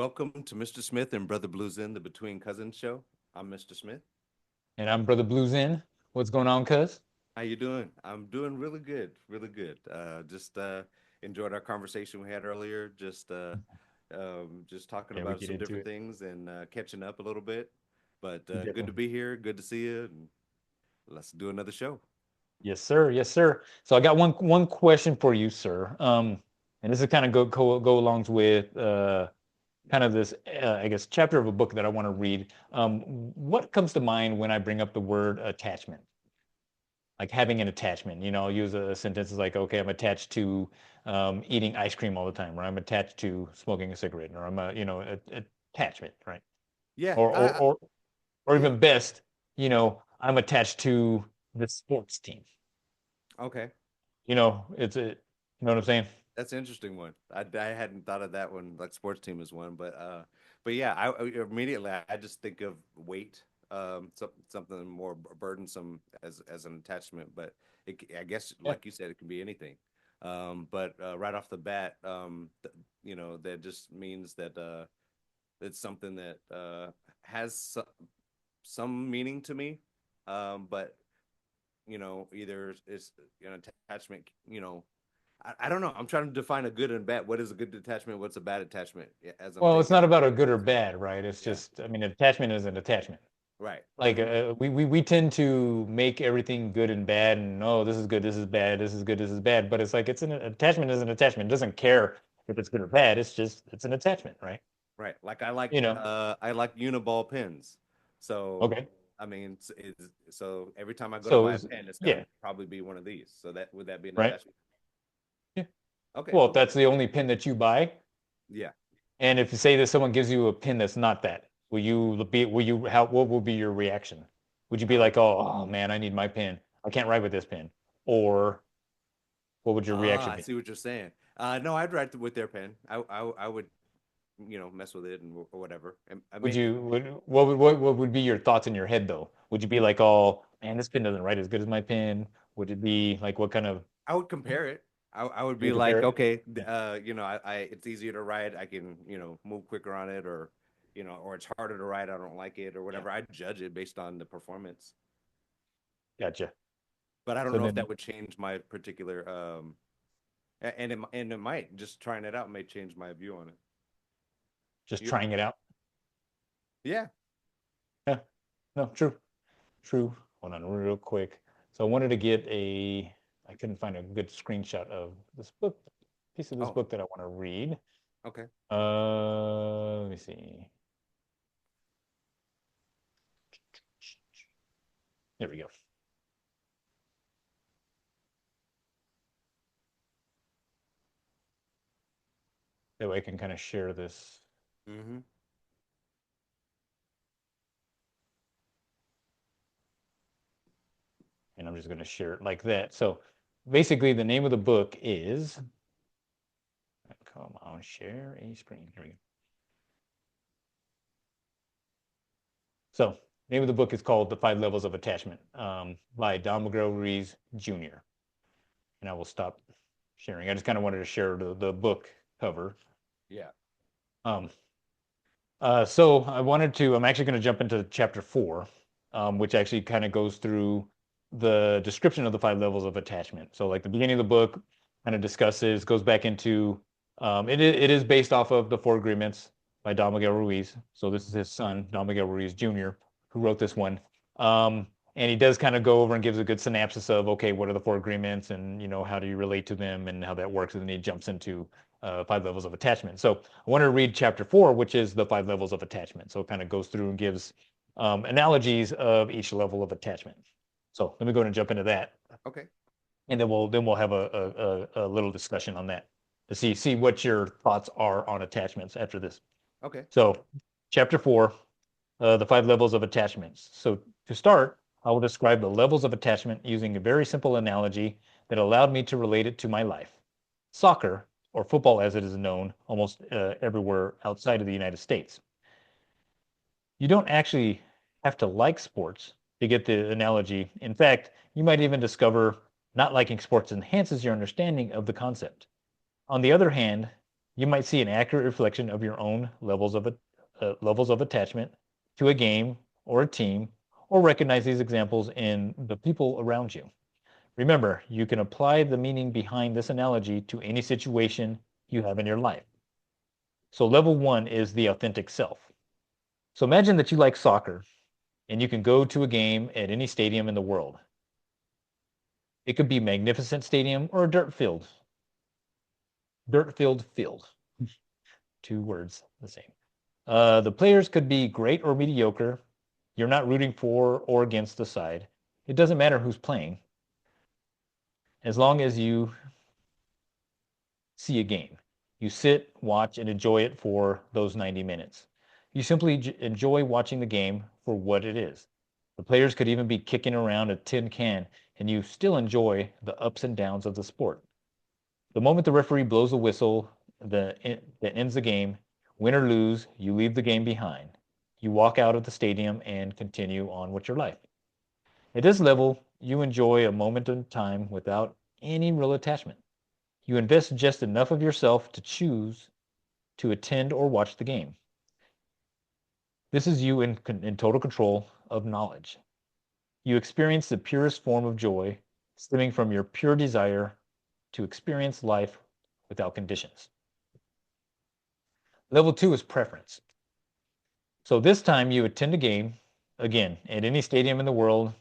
Welcome to Mr. Smith and Brother Blues in the Between Cousins show. I'm Mr. Smith. And I'm Brother Blues in. What's going on, cuz? How you doing? I'm doing really good, really good. Just enjoyed our conversation we had earlier. Just talking Yeah, we about get some into different it. things and catching up a little bit. But good to Definitely. be here. Good to see you. And let's do another show. Yes, sir. Yes, sir. So I got one question for you, sir. And this is kind of go alongs with kind of this I guess chapter of a book that I want to read. What comes to mind when I bring up the word attachment? Like having an attachment. I'll use a sentence like, okay, I'm attached to eating ice cream all the time, or I'm attached to smoking a cigarette, or I'm attachment, right? Yeah, Or or or or yeah. even best, I'm attached to the sports team. Okay, You know what I'm saying? that's an interesting one. I hadn't thought of that one. Like sports team is one, but yeah, immediately I just think of weight, something more burdensome as an attachment. But I guess, Yeah. like you said, it can be anything. But right off the bat, that just means that it's something that has some meaning to me. But either it's an attachment. I don't know. I'm trying to define a good and bad. What is a good attachment? What's a bad attachment? Yeah, as I'm Well, it's thinking not of about a it. good or bad, right? It's Yeah. just, I mean, attachment is an attachment. Right. Like we tend to make everything good and bad, and oh, this is good, this is bad, this is good, this is bad. But it's like it's an attachment is an attachment. It doesn't care if it's good or bad. It's an attachment, right? Right. Like You know. I like uniball pens. So Okay. I mean, so every time I go to So buy a pen, it's gonna yeah, probably be one of these. So that would that be an right. attachment? Yeah. Okay. Well, if that's the only pin that you buy, Yeah. and if you say that someone gives you a pin that's not that, what will be your reaction? Would you be Uh, like, oh man, I need my pin. I can't write with this pin. Or what would your reaction I be? see what you're saying. No, I'd write with their pen. I would, mess with it and or whatever. And I Would mean, you what would be your thoughts in your head though? Would you be like, oh man, this pin doesn't write as good as my pin? Would it be like what kind of I would compare it. I would you be would compare like, it? okay, Yeah. I it's easier to write. I can, move quicker on it, or, or it's harder to write. I don't like it, or Yeah. whatever. I judge it based on the performance. Gotcha. But I don't So know if that then would change my particular, and it might just trying it out may change my view on it. just You, trying it out. yeah. Yeah. No, true. True. Hold on real quick. So I wanted to get I couldn't find a good screenshot of this book, piece of this Oh, book that I want to read. okay. Let me see. There we go. That way I can kind of share this. Mm-hmm. And I'm just going to share it like that. So basically, the name of the book is, come on, share a screen. Here we go. So, name of the book is called The Five Levels of Attachment by Miguel Ruiz Jr. And I will stop sharing. I just kind of wanted to share the book cover. Yeah. Um, I'm actually going to jump into chapter four, which actually kind of goes through the description of the five levels of attachment. So, like the beginning of the book kind of discusses, goes back into, it is based off of the Four Agreements by Don Miguel Ruiz. So, this is his son, Don Miguel Ruiz Jr., who wrote this one. And he does kind of go over and gives a good synopsis of, okay, what are the Four Agreements and, how do you relate to them and how that works. And then he jumps into five levels of attachment. So I want to read chapter four, which is the five levels of attachment. So it kind of goes through and gives analogies of each level of attachment. So let me go ahead and jump into that, Okay. and then we'll have a little discussion on that to see what your thoughts are on attachments after this. Okay. So chapter four, the five levels of attachments. So to start, I will describe the levels of attachment using a very simple analogy that allowed me to relate it to my life. Soccer, or football as it is known almost everywhere outside of the United States. You don't actually have to like sports to get the analogy. In fact, you might even discover not liking sports enhances your understanding of the concept. On the other hand, You might see an accurate reflection of your own levels of attachment to a game or a team, or recognize these examples in the people around you. Remember, you can apply the meaning behind this analogy to any situation you have in your life. So, level one is the authentic self. So, imagine that you like soccer and you can go to a game at any stadium in the world. It could be magnificent stadium or a dirt field. Dirt filled field. Two words, the same. The players could be great or mediocre. You're not rooting for or against the side. It doesn't matter who's playing as long as you see a game. You sit, watch, and enjoy it for those 90 minutes. You simply enjoy watching the game for what it is. The players could even be kicking around a tin can, and you still enjoy the ups and downs of the sport. The moment the referee blows a whistle that ends the game, win or lose, you leave the game behind. You walk out of the stadium and continue on with your life. At this level, you enjoy a moment in time without any real attachment. You invest just enough of yourself to choose to attend or watch the game. This is you in total control of knowledge. You experience the purest form of joy stemming from your pure desire to experience life without conditions. Level two is preference. So this time you attend a game, again, at any stadium in the world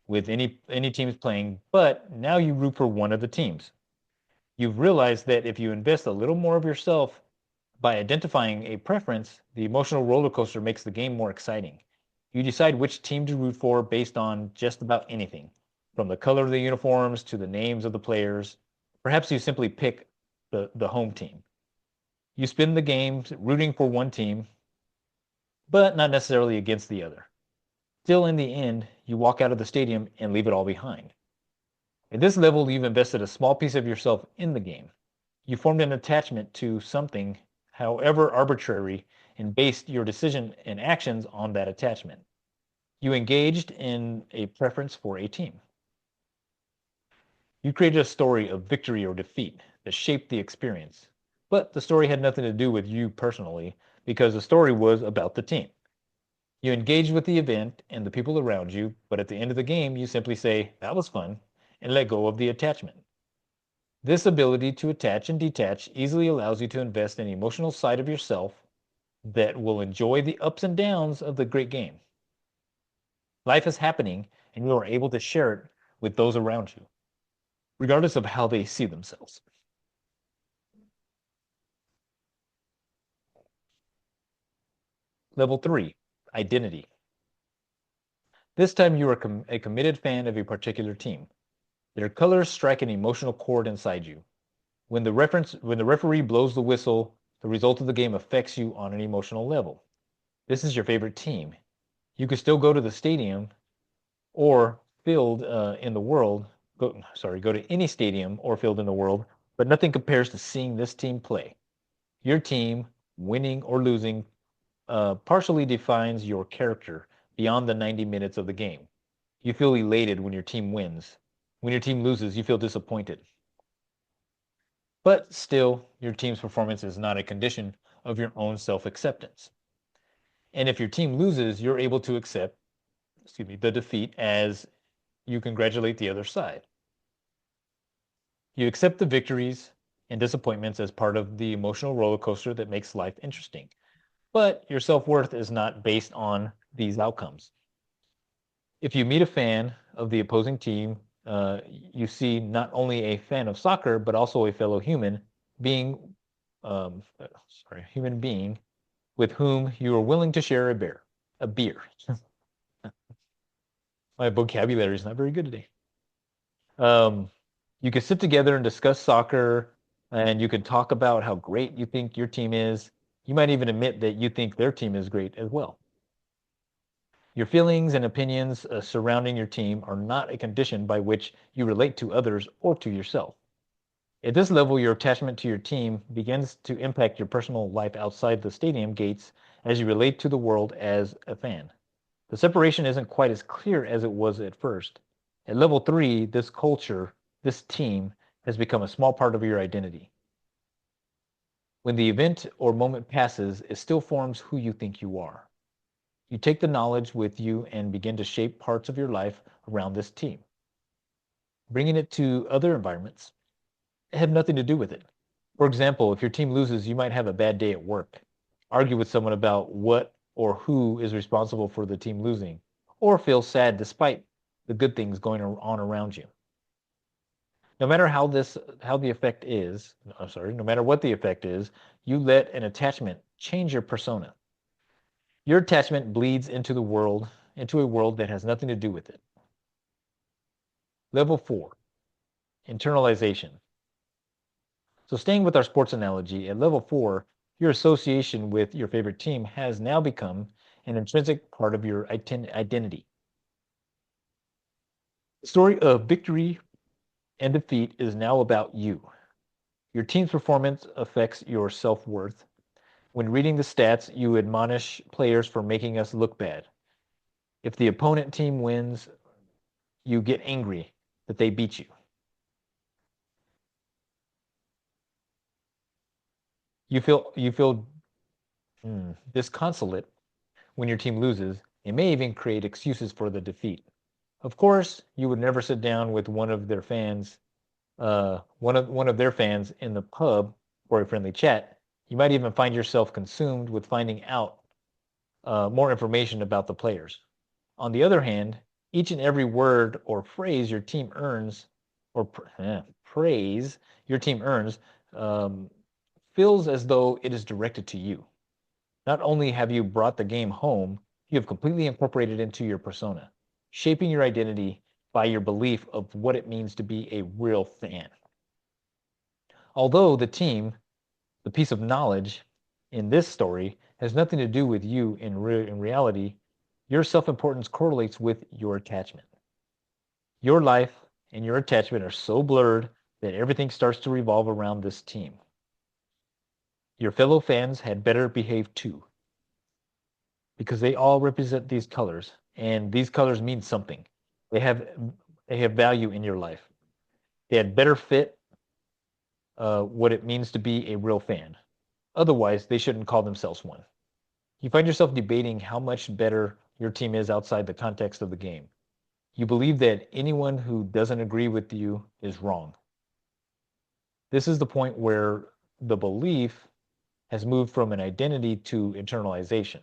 with any teams playing, but now you root for one of the teams. You've realized that if you invest a little more of yourself by identifying a preference, the emotional roller coaster makes the game more exciting. You decide which team to root for based on just about anything, from the color of the uniforms to the names of the players. Perhaps you simply pick the home team. You spend the game rooting for one team, but not necessarily against the other. Still, in the end, you walk out of the stadium and leave it all behind. At this level, you've invested a small piece of yourself in the game. You formed an attachment to something, however arbitrary, and based your decision and actions on that attachment. You engaged in a preference for a team. You created a story of victory or defeat that shaped the experience. But the story had nothing to do with you personally because the story was about the team. You engaged with the event and the people around you, but at the end of the game, you simply say, that was fun, and let go of the attachment. This ability to attach and detach easily allows you to invest in the emotional side of yourself that will enjoy the ups and downs of the great game. Life is happening, and you are able to share it with those around you, regardless of how they see themselves. Level three, identity. This time you are a committed fan of a particular team. Their colors strike an emotional chord inside you. When the referee blows the whistle, the result of the game affects you on an emotional level. This is your favorite team. You could still go to the stadium or field in the world. Go to any stadium or field in the world, but nothing compares to seeing this team play. Your team, winning or losing, partially defines your character beyond the 90 minutes of the game. You feel elated when your team wins. When your team loses, you feel disappointed. But still, your team's performance is not a condition of your own self-acceptance. And if your team loses, you're able to accept, the defeat as you congratulate the other side. You accept the victories and disappointments as part of the emotional roller coaster that makes life interesting. But your self-worth is not based on these outcomes. If you meet a fan of the opposing team, you see not only a fan of soccer, but also a fellow being, human being with whom you are willing to share a beer. My vocabulary is not very good today. You can sit together and discuss soccer, and you can talk about how great you think your team is. You might even admit that you think their team is great as well. Your feelings and opinions surrounding your team are not a condition by which you relate to others or to yourself. At this level, your attachment to your team begins to impact your personal life outside the stadium gates as you relate to the world as a fan. The separation isn't quite as clear as it was at first. At level three, this culture, this team, has become a small part of your identity. When the event or moment passes, it still forms who you think you are. You take the knowledge with you and begin to shape parts of your life around this team. Bringing it to other environments have nothing to do with it. For example, if your team loses, you might have a bad day at work, argue with someone about what or who is responsible for the team losing, or feel sad despite the good things going on around you. No matter how the effect is, I'm sorry, no matter what the effect is, you let an attachment change your persona. Your attachment bleeds into a world that has nothing to do with it. Level 4, internalization. So staying with our sports analogy, at level 4, your association with your favorite team has now become an intrinsic part of your identity. The story of victory and defeat is now about you. Your team's performance affects your self-worth. When reading the stats, you admonish players for making us look bad. If the opponent team wins, you get angry that they beat you. You feel disconsolate when your team loses, and may even create excuses for the defeat. Of course, you would never sit down with one of their fans in the pub for a friendly chat. You might even find yourself consumed with finding out more information about the players. On the other hand, each and every word or phrase your team earns, praise your team earns, um, feels as though it is directed to you. Not only have you brought the game home, you have completely incorporated into your persona, shaping your identity by your belief of what it means to be a real fan. Although the piece of knowledge in this story, has nothing to do with you in reality, your self importance correlates with your attachment. Your life and your attachment are so blurred that everything starts to revolve around this team. Your fellow fans had better behave too, because they all represent these colors, and these colors mean something. They have they have value in your life. They had better fit what it means to be a real fan. Otherwise, they shouldn't call themselves one. You find yourself debating how much better your team is outside the context of the game. You believe that anyone who doesn't agree with you is wrong. This is the point where the belief has moved from an identity to internalization.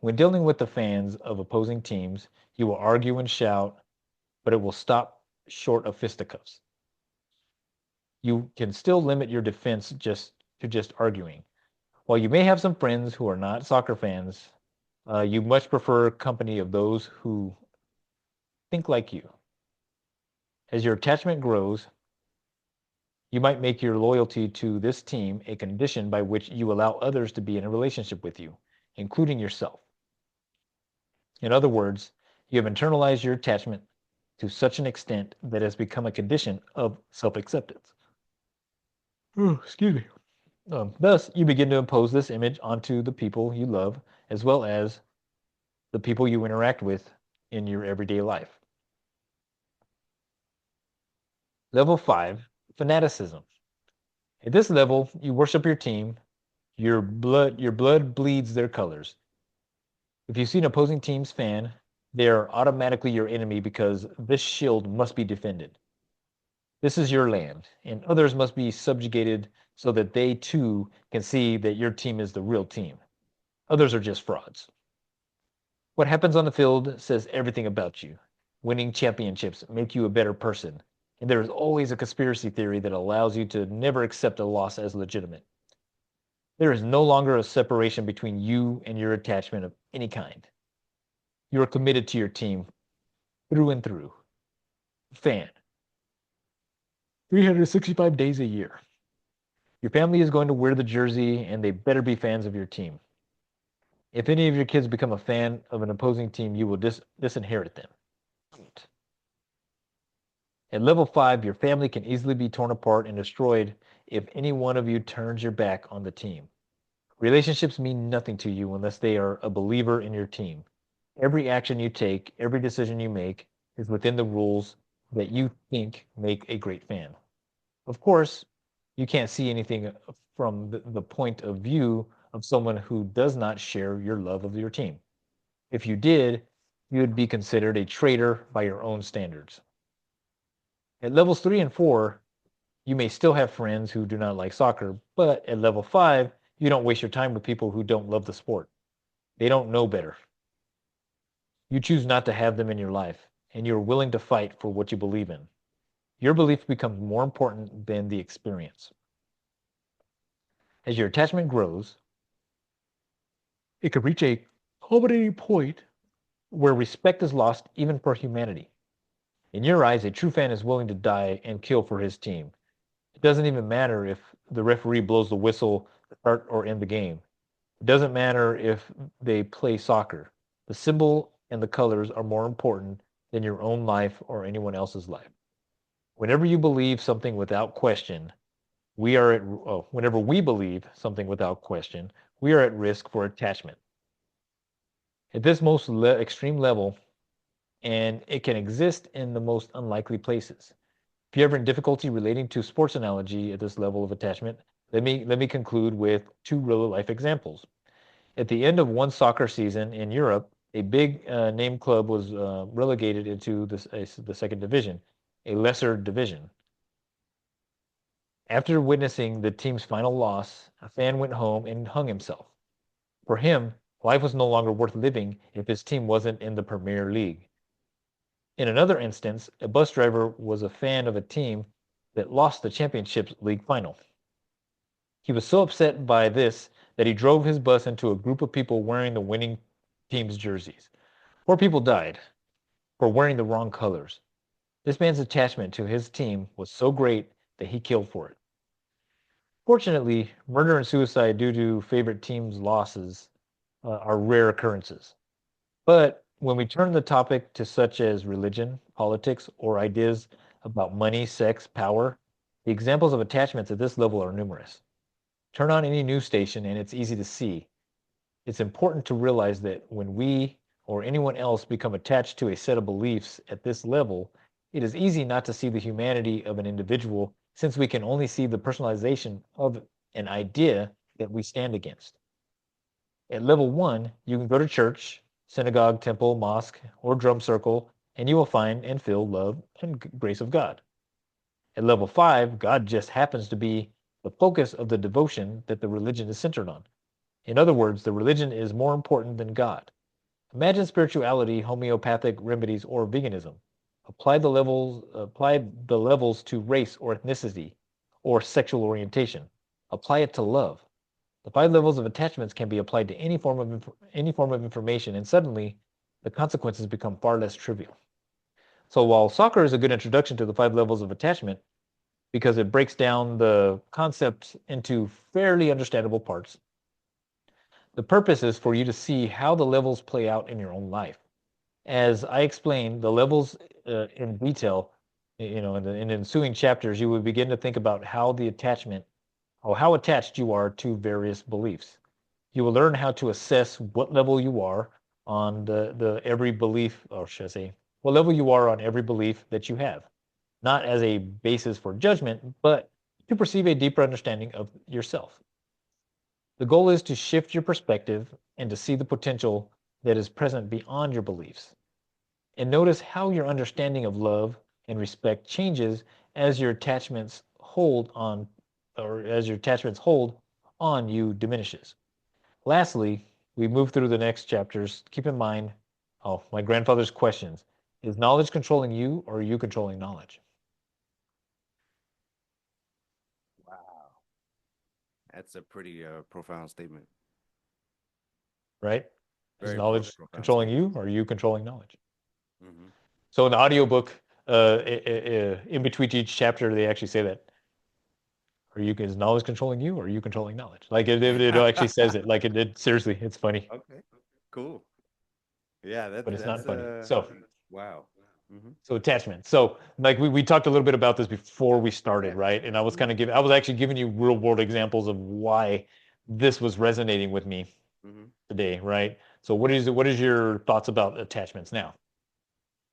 When dealing with the fans of opposing teams, you will argue and shout, but it will stop short of fisticuffs. You can still limit your defense just arguing. While you may have some friends who are not soccer fans, you much prefer company of those who think like you. As your attachment grows, you might make your loyalty to this team a condition by which you allow others to be in a relationship with you, including yourself. In other words, you have internalized your attachment to such an extent that it has become a condition of self-acceptance. Excuse me. Thus, you begin to impose this image onto the people you love, as well as the people you interact with in your everyday life. Level 5, fanaticism. At this level, you worship your team. Your blood bleeds their colors. If you see an opposing team's fan, they are automatically your enemy because this shield must be defended. This is your land, and others must be subjugated so that they too can see that your team is the real team. Others are just frauds. What happens on the field says everything about you. Winning championships make you a better person, and there is always a conspiracy theory that allows you to never accept a loss as legitimate. There is no longer a separation between you and your attachment of any kind. You are committed to your team through and through. Fan. 365 days a year. Your family is going to wear the jersey, and they better be fans of your team. If any of your kids become a fan of an opposing team, you will disinherit them. At level 5, your family can easily be torn apart and destroyed if any one of you turns your back on the team. Relationships mean nothing to you unless they are a believer in your team. Every action you take, every decision you make is within the rules that you think make a great fan. Of course, You can't see anything from the point of view of someone who does not share your love of your team. If you did, you would be considered a traitor by your own standards. At levels 3 and 4, you may still have friends who do not like soccer, but at level 5, you don't waste your time with people who don't love the sport. They don't know better. You choose not to have them in your life, and you're willing to fight for what you believe in. Your belief becomes more important than the experience. As your attachment grows, it could reach a culminating point where respect is lost even for humanity. In your eyes, a true fan is willing to die and kill for his team. It doesn't even matter if the referee blows the whistle to start or end the game. It doesn't matter if they play soccer. The symbol and the colors are more important than your own life or anyone else's life. Whenever you believe something without question, whenever we believe something without question, we are at risk for attachment. At this most extreme level, and it can exist in the most unlikely places. If you're ever in difficulty relating to sports analogy at this level of attachment, let me conclude with two real life examples. At the end of one soccer season in Europe, a big name club was relegated into the second division, a lesser division. After witnessing the team's final loss, a fan went home and hung himself. For him, life was no longer worth living if his team wasn't in the Premier League. In another instance, a bus driver was a fan of a team that lost the Championship League final. He was so upset by this that he drove his bus into a group of people wearing the winning team's jerseys. 4 people died for wearing the wrong colors. This man's attachment to his team was so great that he killed for it. Fortunately, murder and suicide due to favorite team's losses are rare occurrences. But when we turn the topic to such as religion, politics, or ideas about money, sex, power, the examples of attachments at this level are numerous. Turn on any news station and it's easy to see. It's important to realize that when we or anyone else become attached to a set of beliefs at this level, it is easy not to see the humanity of an individual since we can only see the personalization of an idea that we stand against. At level 1, you can go to church, synagogue, temple, mosque, or drum circle, and you will find and feel love and grace of God. At level 5, God just happens to be the focus of the devotion that the religion is centered on. In other words, the religion is more important than God. Imagine spirituality, homeopathic remedies, or veganism. Apply the levels to race or ethnicity or sexual orientation. Apply it to love. The 5 levels of attachments can be applied to any form of information, and suddenly the consequences become far less trivial. So while soccer is a good introduction to the 5 levels of attachment because it breaks down the concepts into fairly understandable parts, the purpose is for you to see how the levels play out in your own life. As I explain the levels in detail, in the ensuing chapters, you will begin to think about how the attachment or how attached you are to various beliefs. You will learn how to assess what level you are on the every belief, or should I say, what level you are on every belief that you have, not as a basis for judgment, but to perceive a deeper understanding of yourself. The goal is to shift your perspective and to see the potential that is present beyond your beliefs. And notice how your understanding of love and respect changes as your attachments hold on, or as your attachments hold on you diminishes. Lastly, we move through the next chapters. Keep in mind, oh, my grandfather's questions. Is knowledge controlling you or are you controlling knowledge? Wow, that's a pretty profound statement. Right? Is Very knowledge profound controlling statement. you or are you controlling knowledge? Hmm. So in the audiobook, in between each chapter, they actually say that. Is knowledge controlling you or are you controlling knowledge? Like it actually says it. Like it seriously, it's funny, Okay, cool. Yeah, but it's not that's funny. So wow. Hmm. So attachment. So like we talked a little bit about this before we started, Yeah. right? And I was Hmm. kind of giving I was actually giving you real world examples of why this was resonating with me Hmm. today, right? So what is your thoughts about attachments now?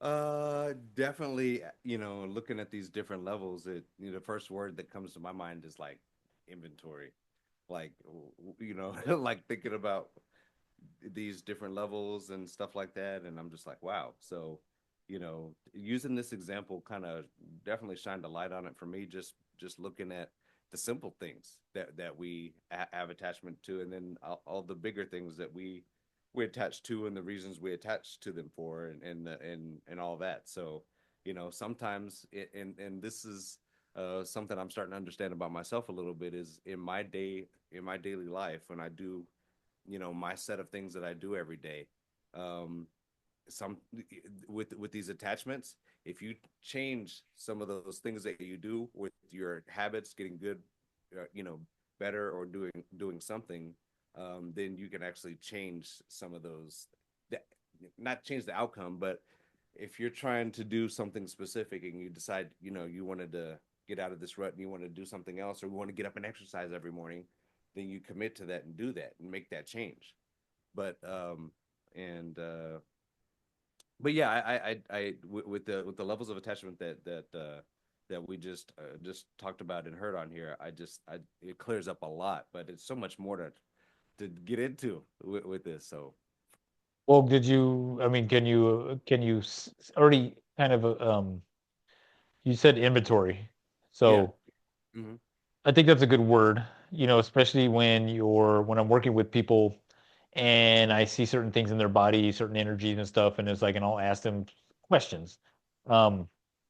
Definitely, looking at these different levels, the first word that comes to my mind is like inventory. Like, like thinking about these different levels and stuff like that. And I'm just like, wow. So, using this example kind of definitely shined a light on it for me. Just looking at the simple things that we have attachment to, and then all the bigger things that we attach to, and the reasons we attach to them for, and all that. So, sometimes and this is something I'm starting to understand about myself a little bit is in my daily life when I do my set of things that I do every day. Um, some with these attachments, if you change some of those things that you do with your habits, getting good, better, or doing something, then you can actually change some of those. That, not change the outcome, but if you're trying to do something specific and you decide, you wanted to get out of this rut and you want to do something else, or you want to get up and exercise every morning, then you commit to that and do that and make that change. But and but yeah, with the levels of attachment that we just talked about and heard on here, it clears up a lot. But it's so much more to get into with this. So Well, I mean, can you already kind of, you said inventory. yeah. So Hmm. I think that's a good word, especially when I'm working with people and I see certain things in their body, certain energies and stuff, and it's like, and I'll ask them questions. Um,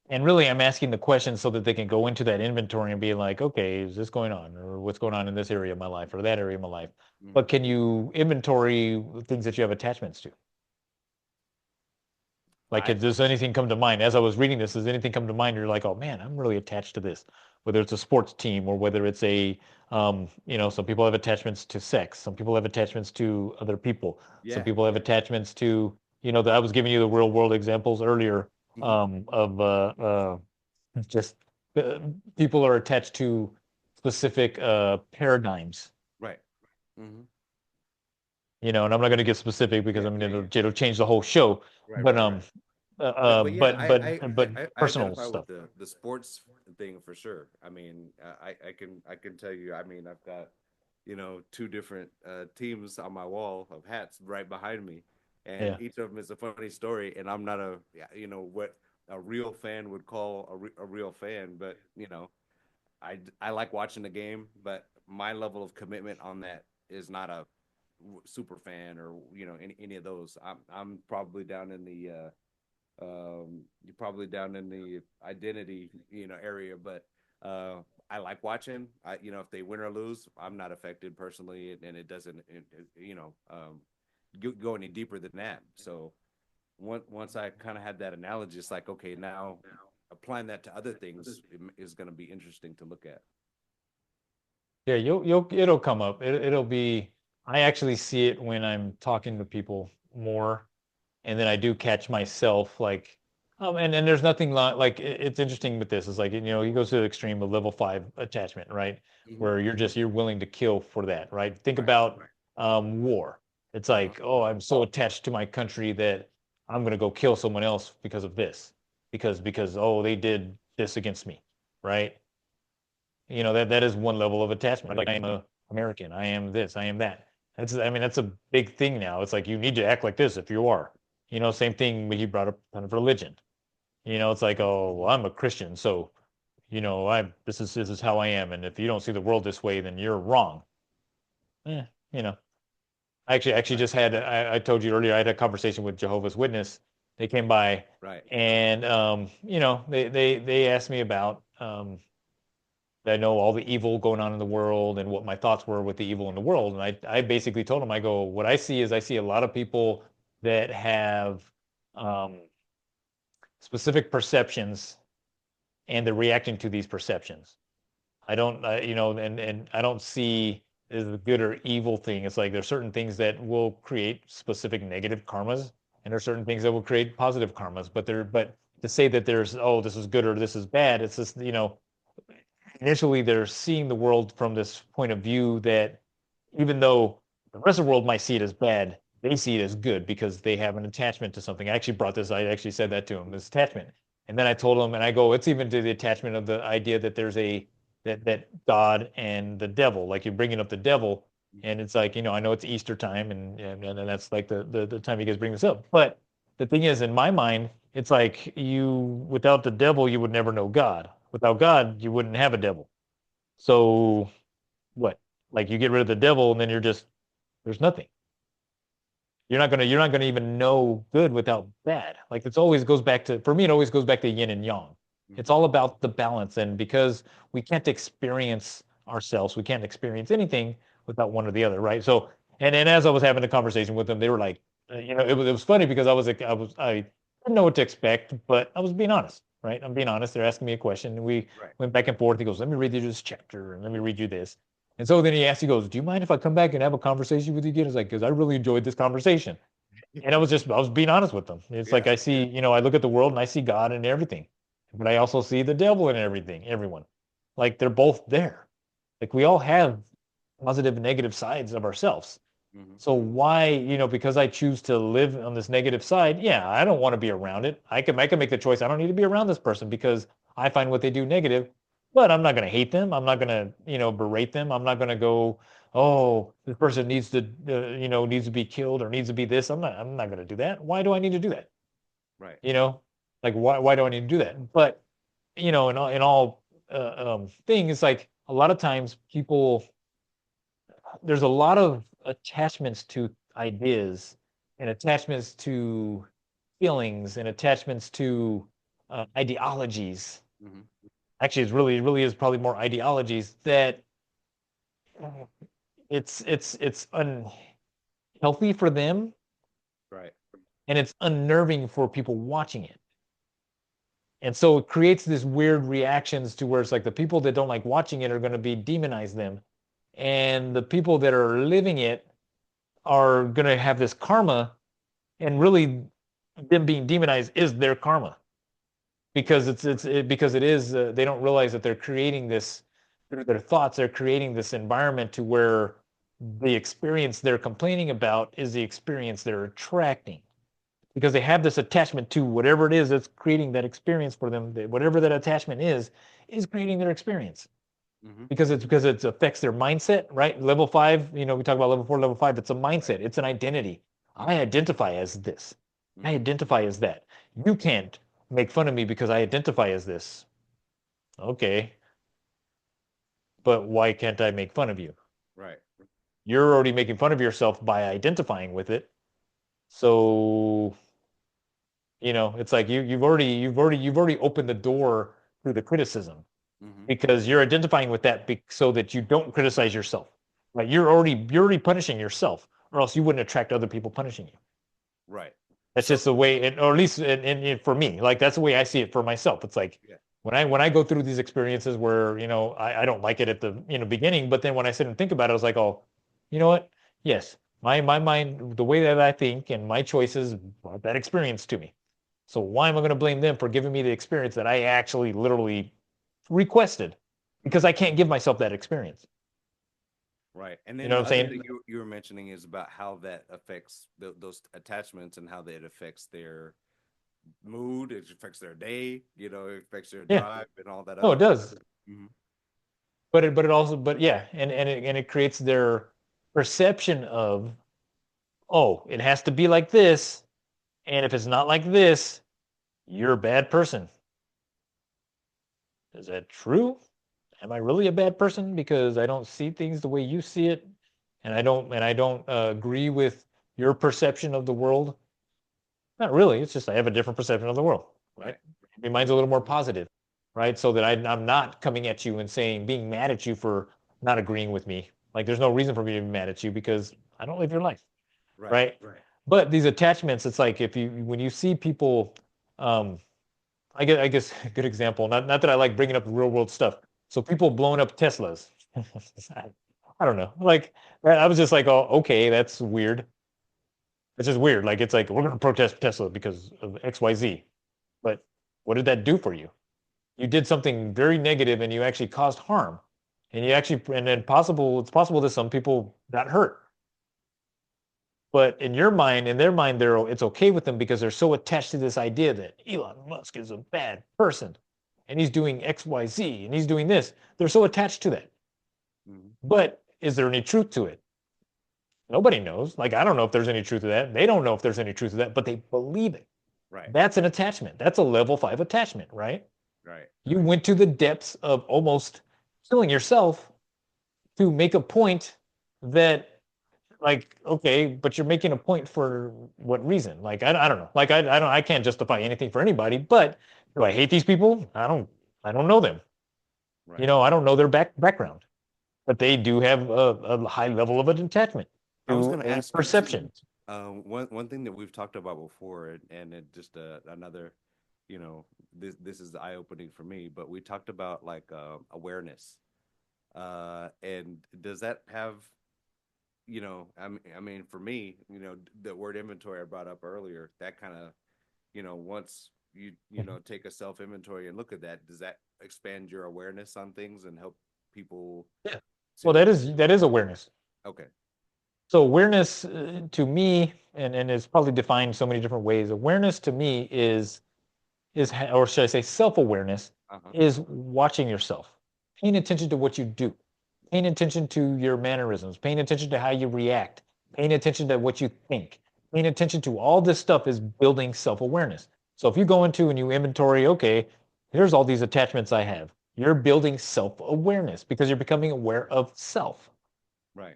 and really, I'm asking the questions so that they can go into that inventory and be like, okay, is this going on, or what's going on in this area of my life, or that area of my life? Hmm. But can you inventory things that you have attachments to? Like, I does anything come to mind? As I was reading this, does anything come to mind? You're like, oh man, I'm really attached to this, whether it's a sports team or whether it's some people have attachments to sex, some people have attachments to other people, some Yeah. people have attachments to, that I was giving you the real world examples earlier, Hmm. of just uh, people are attached to specific paradigms, Right. Hmm. and I'm not going to get specific because Yeah. I mean Yeah. Yeah. it'll change the whole show, Right. but Right. Right. But yeah, but I personal identify stuff. with the sports thing for sure. I mean, I can tell you. I mean, I've got two different teams on my wall of hats right behind me, and Yeah. each of them is a funny story. And I'm not what a real fan would call a real fan, but I like watching the game, but my level of commitment on that is not a super fan or any of those. I'm probably down in the you're probably down in the identity area, but I like watching. If they win or lose, I'm not affected personally, and it doesn't go any deeper than that. So once I kind of had that analogy, it's like, okay, now applying that to other things is going to be interesting to look at. Yeah, it'll come up. It'll be, I actually see it when I'm talking to people more, and then I do catch myself like, and there's nothing like it's interesting with this. It's like, he goes to the extreme of level 5 attachment, right? Hmm. Where you're willing to kill for that, right? Think Right. about war. It's Uh huh. like, oh, I'm so attached to my country that I'm gonna go kill someone else because of this, because oh, they did this against me, right? That is one level of attachment. Like, I am a American, I am this, I am that. I mean, that's a big thing now. It's like you need to act like this if you are. Same thing when he brought up kind of religion. It's like, oh, well, I'm a Christian, so I this is how I am, and if you don't see the world this way, then you're wrong. Eh, you know. I actually Right. just had I told you earlier I had a conversation with Jehovah's Witness. They came by, Right. and they asked me about I know all the evil going on in the world and what my thoughts were with the evil in the world. And I basically told him, I go, what I see is I see a lot of people that have um, specific perceptions and they're reacting to these perceptions. I don't, and I don't see as a good or evil thing. It's like there's certain things that will create specific negative karmas, and there's certain things that will create positive karmas. But to say that there's, oh, this is good or this is bad, it's just, initially they're seeing the world from this point of view that even though the rest of the world might see it as bad, they see it as good because they have an attachment to something. I actually said that to him, this attachment. And then I told him, and I go, it's even to the attachment of the idea that there's that God and the devil, like you're bringing up the devil, Mhm. and it's like, I know it's Easter time, and that's like the time you guys bring this up. But the thing is, in my mind, it's like without the devil, you would never know God. Without God, you wouldn't have a devil. So what? Like you get rid of the devil, and then there's nothing. You're not gonna even know good without bad. Like it's always goes back to for me, it always goes back to yin and yang. It's Mhm. all about the balance. And because we can't experience ourselves, we can't experience anything without one or the other, right? So and as I was having a conversation with them, they were like, it was funny because I didn't know what to expect, but I was being honest, right? I'm being honest. They're asking me a question, and we Right. went back and forth. He goes, "Let me read you this chapter, and let me read you this." And so then he goes, "Do you mind if I come back and have a conversation with you again?" It's like, because I really enjoyed this conversation. And I was being honest with them. It's like Yeah. I see, I look at the world and I see God in everything, but I also see the devil in everything, everyone. Like they're both there. Like we all have positive and negative sides of ourselves. Mhm. So why, because I choose to live on this negative side, yeah, I don't want to be around it. I can make the choice. I don't need to be around this person because I find what they do negative, but I'm not going to hate them. I'm not going to, berate them. I'm not going to go, oh, this person needs to be killed or needs to be this. I'm not going to do that. Why do I need to do that? Right. You know, like why do I need to do that? But, in all things, like a lot of times there's a lot of attachments to ideas and attachments to feelings and attachments to ideologies. Mhm. Actually, it really is probably more ideologies that uh, it's unhealthy for them Right. and it's unnerving for people watching it. And so it creates this weird reactions to where it's like the people that don't like watching it are going to be demonize them, and the people that are living it are going to have this karma, and really them being demonized is their karma because Right. because it is they don't realize that they're creating this through their thoughts. They're creating this environment to where the experience they're complaining about is the experience they're attracting because they have this attachment to whatever it is that's creating that experience for them. Whatever that attachment is creating their experience Mhm. because it affects their mindset, right? Level 5, we talk about level 4, level 5, it's a Right. mindset, it's an identity. I identify as this. I Mhm. identify as that. You can't make fun of me because I identify as this. Okay, but why can't I make fun of you? Right. You're already making fun of yourself by identifying with it. So, it's like you've already opened the door through the criticism Mhm. because you're identifying with that so that you don't criticize yourself. Right? You're already punishing yourself, or else you wouldn't attract other people punishing you. Right. That's So just the way, or at least for me, like that's the way I see it for myself. It's like yeah. when I go through these experiences where I don't like it at the beginning, but then when I sit and think about it, I was like, oh, you know what? Yes, my mind, the way that I think and my choices brought that experience to me. So why am I going to blame them for giving me the experience that I actually literally requested? Because Mhm. I can't give myself that experience. Right. And You then know what the I'm other saying? thing you were mentioning is about how that affects those attachments and how that affects their mood. It affects their day. It affects their Yeah. drive and all that No, other it stuff. does. Mhm. But it also, but yeah, and it creates their perception of, oh, it has to be like this, and if it's not like this, you're a bad person. Is that true? Am I really a bad person because I don't see things the way you see it, and I don't agree with your perception of the world? Not really. It's just I have a different perception of the world, right? Right. Maybe mine's a little more positive, right? So that I'm not coming at you and being mad at you for not agreeing with me. Like there's no reason for me to be mad at you because I don't live your life, Right. right? But these attachments, it's like when you see people, um, I guess a good example. Not that I like bringing up real world stuff. So people blowing up Teslas. I don't know. Like I was just like, oh, okay, that's weird. It's just weird. Like it's like we're going to protest Tesla because of X, Y, Z. But what did that do for you? You did something very negative and you actually caused harm. And then it's possible that some people got hurt. But in their mind, it's okay with them because they're so attached to this idea that Elon Musk is a bad person and he's doing X, Y, Z and he's doing this. They're so attached to that. Mm-hmm. But is there any truth to it? Nobody knows. Like, I don't know if there's any truth to that. They don't know if there's any truth to that, but they believe it. Right. That's an attachment. That's a level 5 attachment, right? Right. You went to the depths of almost killing yourself to make a point that, like, okay, but you're making a point for what reason? Like, I don't know. Like, I can't justify anything for anybody, but do I hate these people? I don't know them. Right. I don't know their background, but they do have a high level of an attachment I was to going to a ask you too. perception. One thing that we've talked about before, and it just another, this is eye opening for me. But we talked about like awareness, and does that have, I mean, for me, the word inventory I brought up earlier, that kind of, once you take a self inventory and look at that, does that expand your awareness on things and help people Yeah. Well, to? that is awareness. Okay. So awareness to me, and it's probably defined so many different ways. Awareness to me or should I say, self-awareness Uh-huh. is watching yourself, paying attention to what you do, paying attention to your mannerisms, paying attention to how you react, paying attention to what you think, paying attention to all this stuff is building self-awareness. So if you go into and you inventory, okay, here's all these attachments I have. You're building self-awareness because you're becoming aware of self, Right.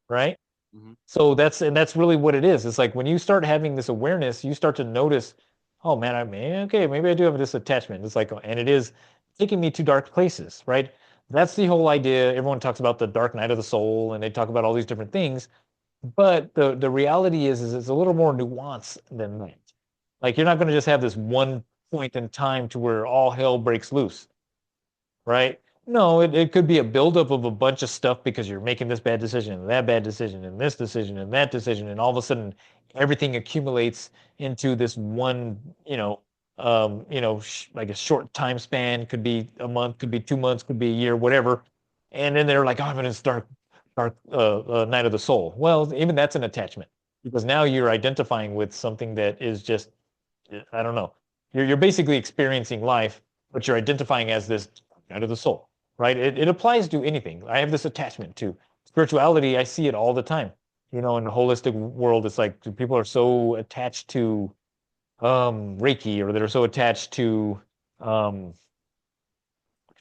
right? Mm-hmm. So that's really what it is. It's like when you start having this awareness, you start to notice, oh man, okay, maybe I do have this attachment. It's like, and it is taking me to dark places, right? That's the whole idea. Everyone talks about the dark night of the soul, and they talk about all these different things. But the reality is it's a little more nuanced than that. Like you're not going to just have this one point in time to where all hell breaks loose, right? No, it could be a buildup of a bunch of stuff because you're making this bad decision and that bad decision and this decision and that decision, and all of a sudden everything accumulates into this one, like a short time span. Could be a month, could be 2 months, could be a year, whatever. And then they're like, oh, I'm in this dark night of the soul. Well, even that's an attachment because now you're identifying with something that is just, I don't know. You're basically experiencing life, but you're identifying as this night of the soul, right? It applies to anything. I have this attachment to spirituality. I see it all the time. In the holistic world, it's like people are so attached to Reiki, or they're so attached to um,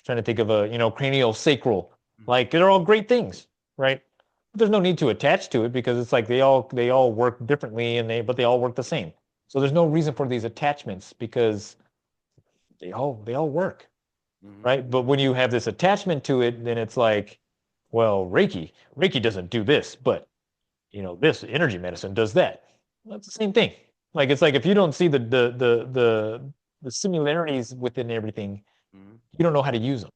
trying to think of cranial sacral. Mm-hmm. Like they're all great things, right? But there's no need to attach to it because it's like they all work differently, but they all work the same. So there's no reason for these attachments because they all work, Mm-hmm. right? But when you have this attachment to it, then it's like, well, Reiki doesn't do this, but this energy medicine does that. Well, that's the same thing. Like it's like if you don't see the similarities within everything, Mm-hmm. you don't know how to use them,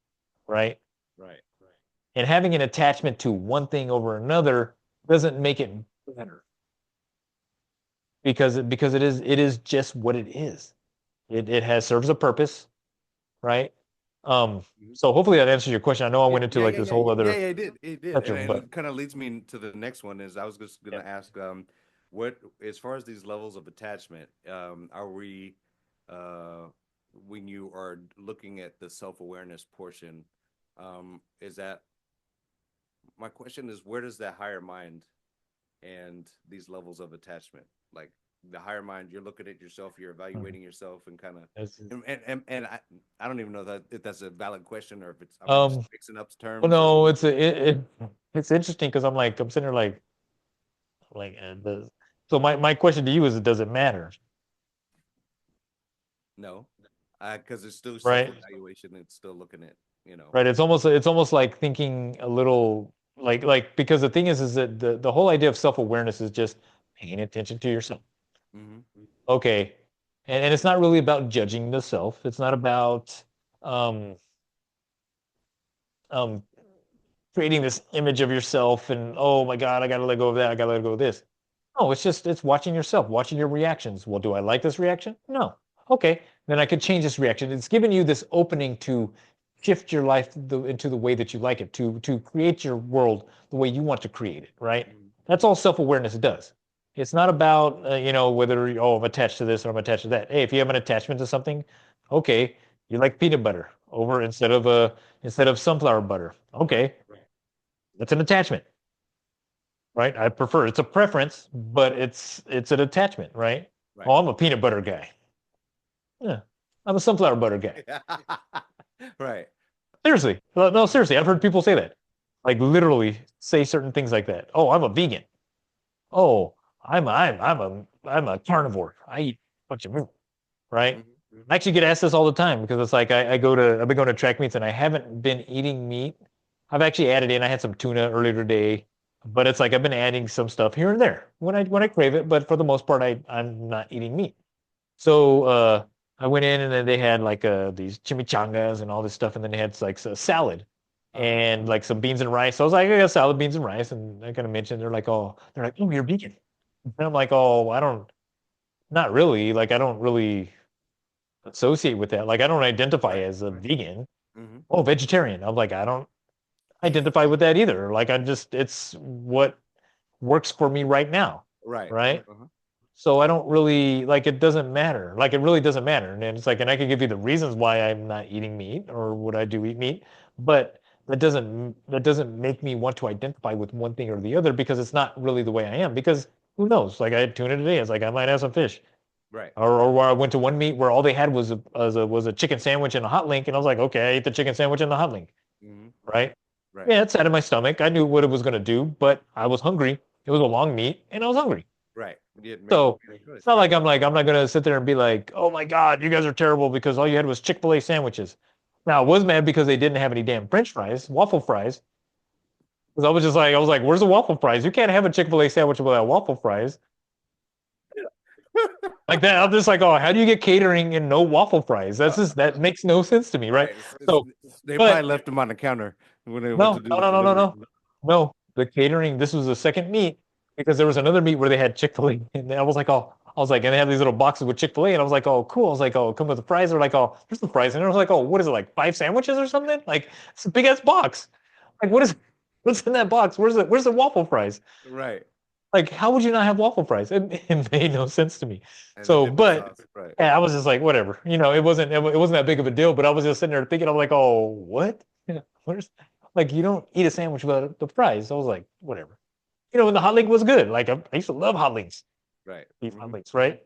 right? Right. And having an attachment to one thing over another doesn't make it better because it is just what it is. It has serves a purpose, right? Um, Mm-hmm. so hopefully that answers your question. I know I Yeah, went into yeah, like yeah, this yeah, whole yeah, other yeah. It did, spectrum, and but it kind of leads me to the next one. Is I was just yeah. gonna ask, what as far as these levels of attachment, are we, uh, when you are looking at the self awareness portion, is that my question is where does that higher mind and these levels of attachment, like the higher mind, you're looking at yourself, you're Mhm. evaluating yourself, and kind of, That's- and I don't even know that if that's a valid question or if it's I'm just Um, mixing up well, terms or. no, it's interesting because I'm sitting there like so my question to you is, does it matter, No, because it's still right? self-evaluation. It's still looking at, you know. Right. It's almost like thinking a little because the thing is that the whole idea of self-awareness is just paying attention to yourself. Mm-hmm. Okay. And it's not really about judging the self. It's not about um um creating this image of yourself and, oh my God, I gotta let go of that, I gotta let go of this. No, it's watching yourself, watching your reactions. Well, do I like this reaction? No. Okay, then I could change this reaction. It's giving you this opening to shift your life into the way that you like it, to create your world the way you want to create it, right? Mm-hmm. That's all self-awareness does. It's not about whether I'm attached to this or I'm attached to that. Hey, if you have an attachment to something, okay, you like peanut butter over instead of sunflower butter. Right. Okay, that's an attachment, right? I prefer it's a preference, but it's an attachment, right? Right. Oh, I'm a peanut butter guy. Yeah, I'm a sunflower butter guy. Right. Seriously, no, seriously, I've heard people say that, like literally say certain things like that. Oh, I'm a vegan. Oh, I'm a carnivore. I eat a bunch of meat, right? Mhm. I Mhm. actually get asked this all the time because it's like I've been going to track meets and I haven't been eating meat. I've actually added in. I had some tuna earlier today, but it's like I've been adding some stuff here and there when I crave it. But for the most part, I'm not eating meat. So I went in and then they had like these chimichangas and all this stuff, and then they had like a salad Uh-huh. and like some beans and rice. So I was like, I got salad, beans and rice, and I kind of mentioned they're like, oh, you're vegan. And I'm like, oh, not really. Like I don't really associate with that. Like I don't identify Right. as a Right. vegan. Hmm. Oh, vegetarian. I'm like, I don't identify with that either. Like it's what works for me right now, Right. right? Uh-huh. So I don't really like it doesn't matter. Like it really doesn't matter. And it's like, and I can give you the reasons why I'm not eating meat or would I do eat meat, but that doesn't make me want to identify with one thing or the other because it's not really the way I am. Because who knows? Like I had tuna today. It's like I might have some fish. Right. Or where I went to one meet where all they had was a chicken sandwich and a hot link, and I was like, okay, I ate the chicken sandwich and the hot link, Hmm. right? Right. Yeah, it sat in my stomach. I knew what it was going to do, but I was hungry. It was a long meet, and I was hungry. Right. You had So made a it's choice. not Right. like I'm not gonna sit there and be like, oh my God, you guys are terrible because all you had was Chick-fil-A sandwiches. Now I was mad because they didn't have any damn French fries, waffle fries. Because I was like, where's the waffle fries? You can't have a Chick-fil-A sandwich without waffle fries. Like that, I'm just like, oh, how do you get catering and no waffle fries? Uh, That makes no sense to me, right? right. So, They probably but left them on the counter when they went to no, do no, the no, no, no, delivery. no. No, the catering, this was the second meet because there was another meet where they had Chick-fil-A. And I was like, oh, and they had these little boxes with Chick-fil-A. And I was like, oh, cool. I was like, oh, come with the fries. They're like, oh, there's the fries. And I was like, oh, what is it, like 5 sandwiches or something? Like, it's a big ass box. Like, what's in that box? Where's the waffle fries? Right. Like, how would you not have waffle fries? It made no sense to me. And the So, dipping but sauce. Right. yeah, I was just like, whatever. It wasn't that big of a deal. But I was just sitting there thinking, I'm like, oh, what? Where's like you don't eat a sandwich without the fries. So I was like, whatever. And the hot link was good. Like I used to love hot links, Right. beef hot Hmm. links, right?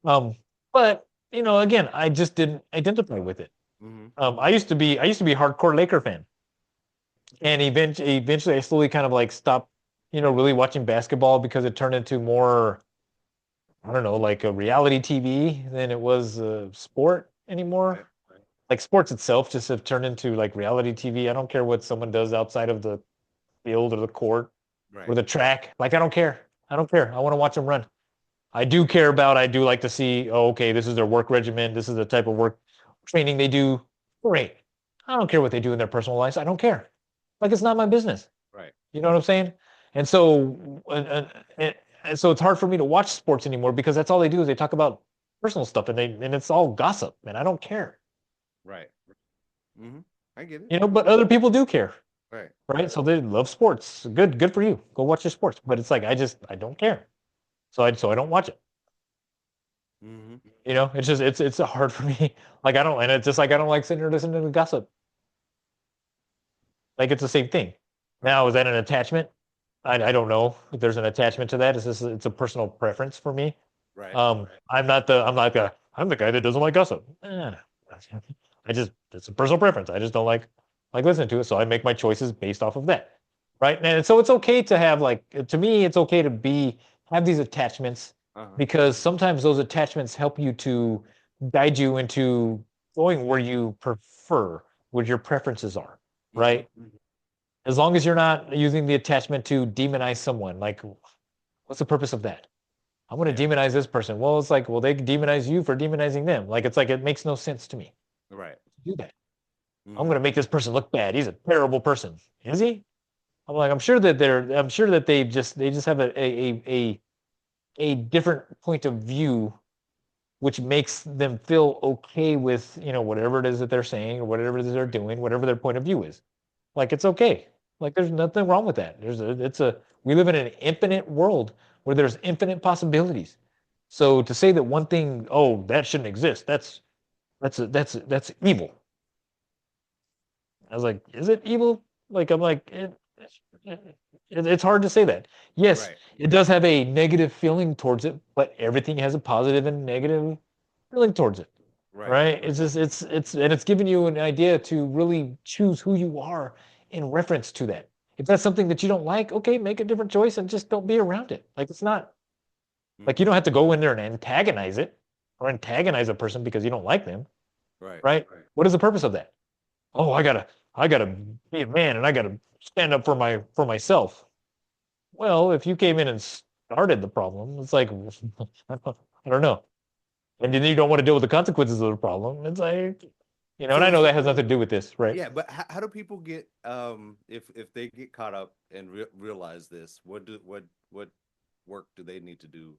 Um, but again, I just didn't identify with it. Hmm. I used to be a hardcore Laker fan, and eventually I slowly kind of like stopped, really watching basketball because it turned into more, I don't know, like a reality TV than it was sport Right. anymore. Right. Like sports itself just have turned into like reality TV. I don't care what someone does outside of the field or the court or Right. the track. Like I don't care. I don't care. I want to watch them run. I do like to see, oh, okay, this is their work regimen. This is the type of work training they do. Great. I don't care what they do in their personal lives. I don't care. Like it's not my business. Right. You know what I'm saying? And so, and so it's hard for me to watch sports anymore because that's all they do is they talk about personal stuff and it's all gossip, and I don't care. Right. Hmm. I get it. But other people do care, Right. right? So they love sports. Good for you. Go watch your sports. But it's like I don't care. So I don't watch it. Hmm. It's just it's hard for me. Like I don't, and it's just like I don't like sitting there listening to gossip. Like it's the same thing. Right. Now, is that an attachment? I don't know if there's an attachment to that. It's a personal preference for me. Right. Right. I'm the guy that doesn't like gossip. It's a personal preference. I just don't like listening to it. So I make my choices based off of that. Right. And so it's okay to have to me, it's okay to have these attachments Uh-huh. because sometimes those attachments help you to guide you into going where you prefer, where your preferences are. Hmm. Right. As long as you're not using the attachment to demonize someone, like what's the purpose of that? I'm going to Yeah. demonize this person. Well, it's like, well, they demonize you for demonizing them. Like, it's like, it makes no sense to me Right. to do that. I'm Hmm. going to make this person look bad. He's a terrible person. Is he? I'm like, I'm sure that they just have a different point of view, which makes them feel okay with, whatever it is that they're saying or whatever it is they're doing, whatever their point of view is. Like, it's okay. Like there's nothing wrong with that. We live in an infinite world where there's infinite possibilities. So to say that one thing, oh, that shouldn't exist, that's evil. I was like, is it evil? Like I'm like, it's hard to say that. Yes, Right. it does have a negative feeling towards it, but everything has a positive and negative feeling towards it, Right. right? It's just and it's giving you an idea to really choose who you are in reference to that. If that's something that you don't like, okay, make a different choice and just don't be around it. Like it's not like you Mm-hmm. don't have to go in there and antagonize it or antagonize a person because you don't like them, Right. right? What is the purpose of that? Oh, I gotta be a man and I gotta stand up for myself. Well, if you came in and started the problem, it's like I don't know. And then you don't want to deal with the consequences of the problem. It's like, and So I know is that has nothing to do with this, right? yeah, but how do people get if they get caught up and realize this? What work do they need to do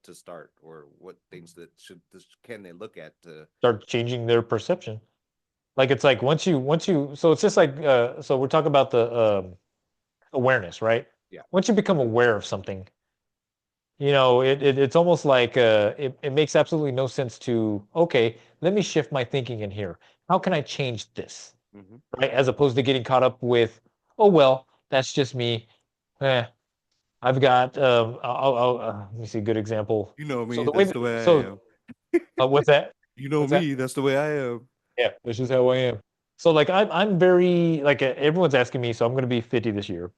to start, or what things that should this can they look at to? Start changing their perception. Like it's like so it's just like so we're talking about the awareness, right? Yeah. Once you become aware of something, it's almost like it makes absolutely no sense to, okay, let me shift my thinking in here. How can I change this? Mm-hmm. Right? As opposed to getting caught up with, oh, well, that's just me. Eh, I've got, let me see, a good example. You know So me. the way That's that, the way I so am. what's that? You know What's that? me. That's the way I am. Yeah, this is how I am. So like I'm very like everyone's asking me, so I'm going to be 50 this year,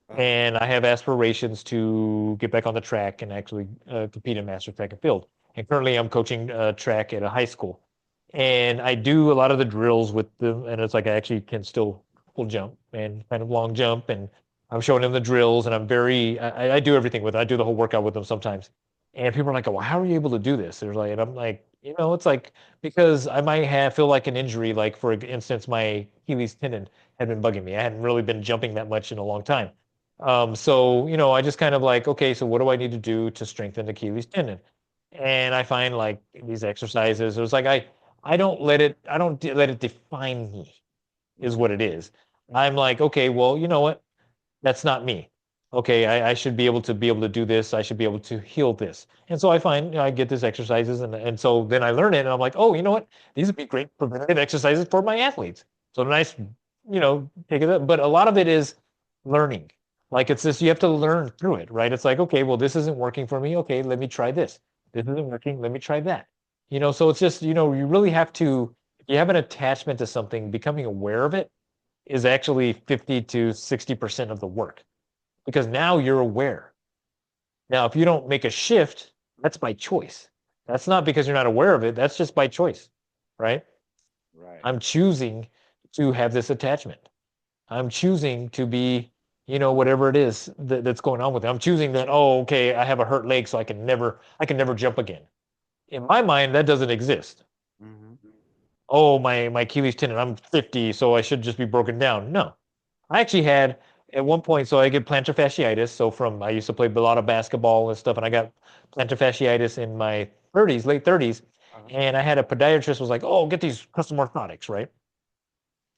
Uh-huh. and I have aspirations to get back on the track and actually compete in master track and field. And currently, I'm coaching track at a high school, and I do a lot of the drills with them, and it's like I actually can still full jump and kind of long jump, and I'm showing them the drills, and I do everything with it. I do the whole workout with them sometimes, and people are like, "Well, how are you able to do this?" They're like, and I'm like, it's like because I might feel like an injury, like for instance, my Achilles tendon had been bugging me. I hadn't really been jumping that much in a long time. So, I just kind of like, okay, so what do I need to do to strengthen the Achilles tendon? And I find like these exercises, it was like I don't let it define me, is Mm-hmm. what it is. I'm like, okay, well, you know what? That's not me. Okay, I should be able to do this. I should be able to heal this. And so I find I get these exercises, and so then I learn it, and I'm like, oh, you know what? These would be great preventative exercises for my athletes. So nice, take it up. But a lot of it is learning. Like it's this, you have to learn through it, right? It's like, okay, well, this isn't working for me. Okay, let me try this. This isn't working. Let me try that. So it's just, you really have to, if you have an attachment to something, becoming aware of it is actually 50 to 60% of the work because now you're aware. Now, if you don't make a shift, that's by choice. That's not because you're not aware of it. That's just by choice, right? Right. I'm choosing to have this attachment. I'm choosing to be, whatever it is that's going on with it. I'm choosing that, oh, okay, I have a hurt leg, so I can never jump again. In my mind, that doesn't exist. Mm-hmm. Oh, my Achilles tendon, I'm 50, so I should just be broken down. No, I actually had at one point, so I get plantar fasciitis. So I used to play a lot of basketball and stuff, and I got plantar fasciitis in my 30s, late 30s. Uh-huh. And I had a podiatrist was like, "Oh, get these custom orthotics, right?"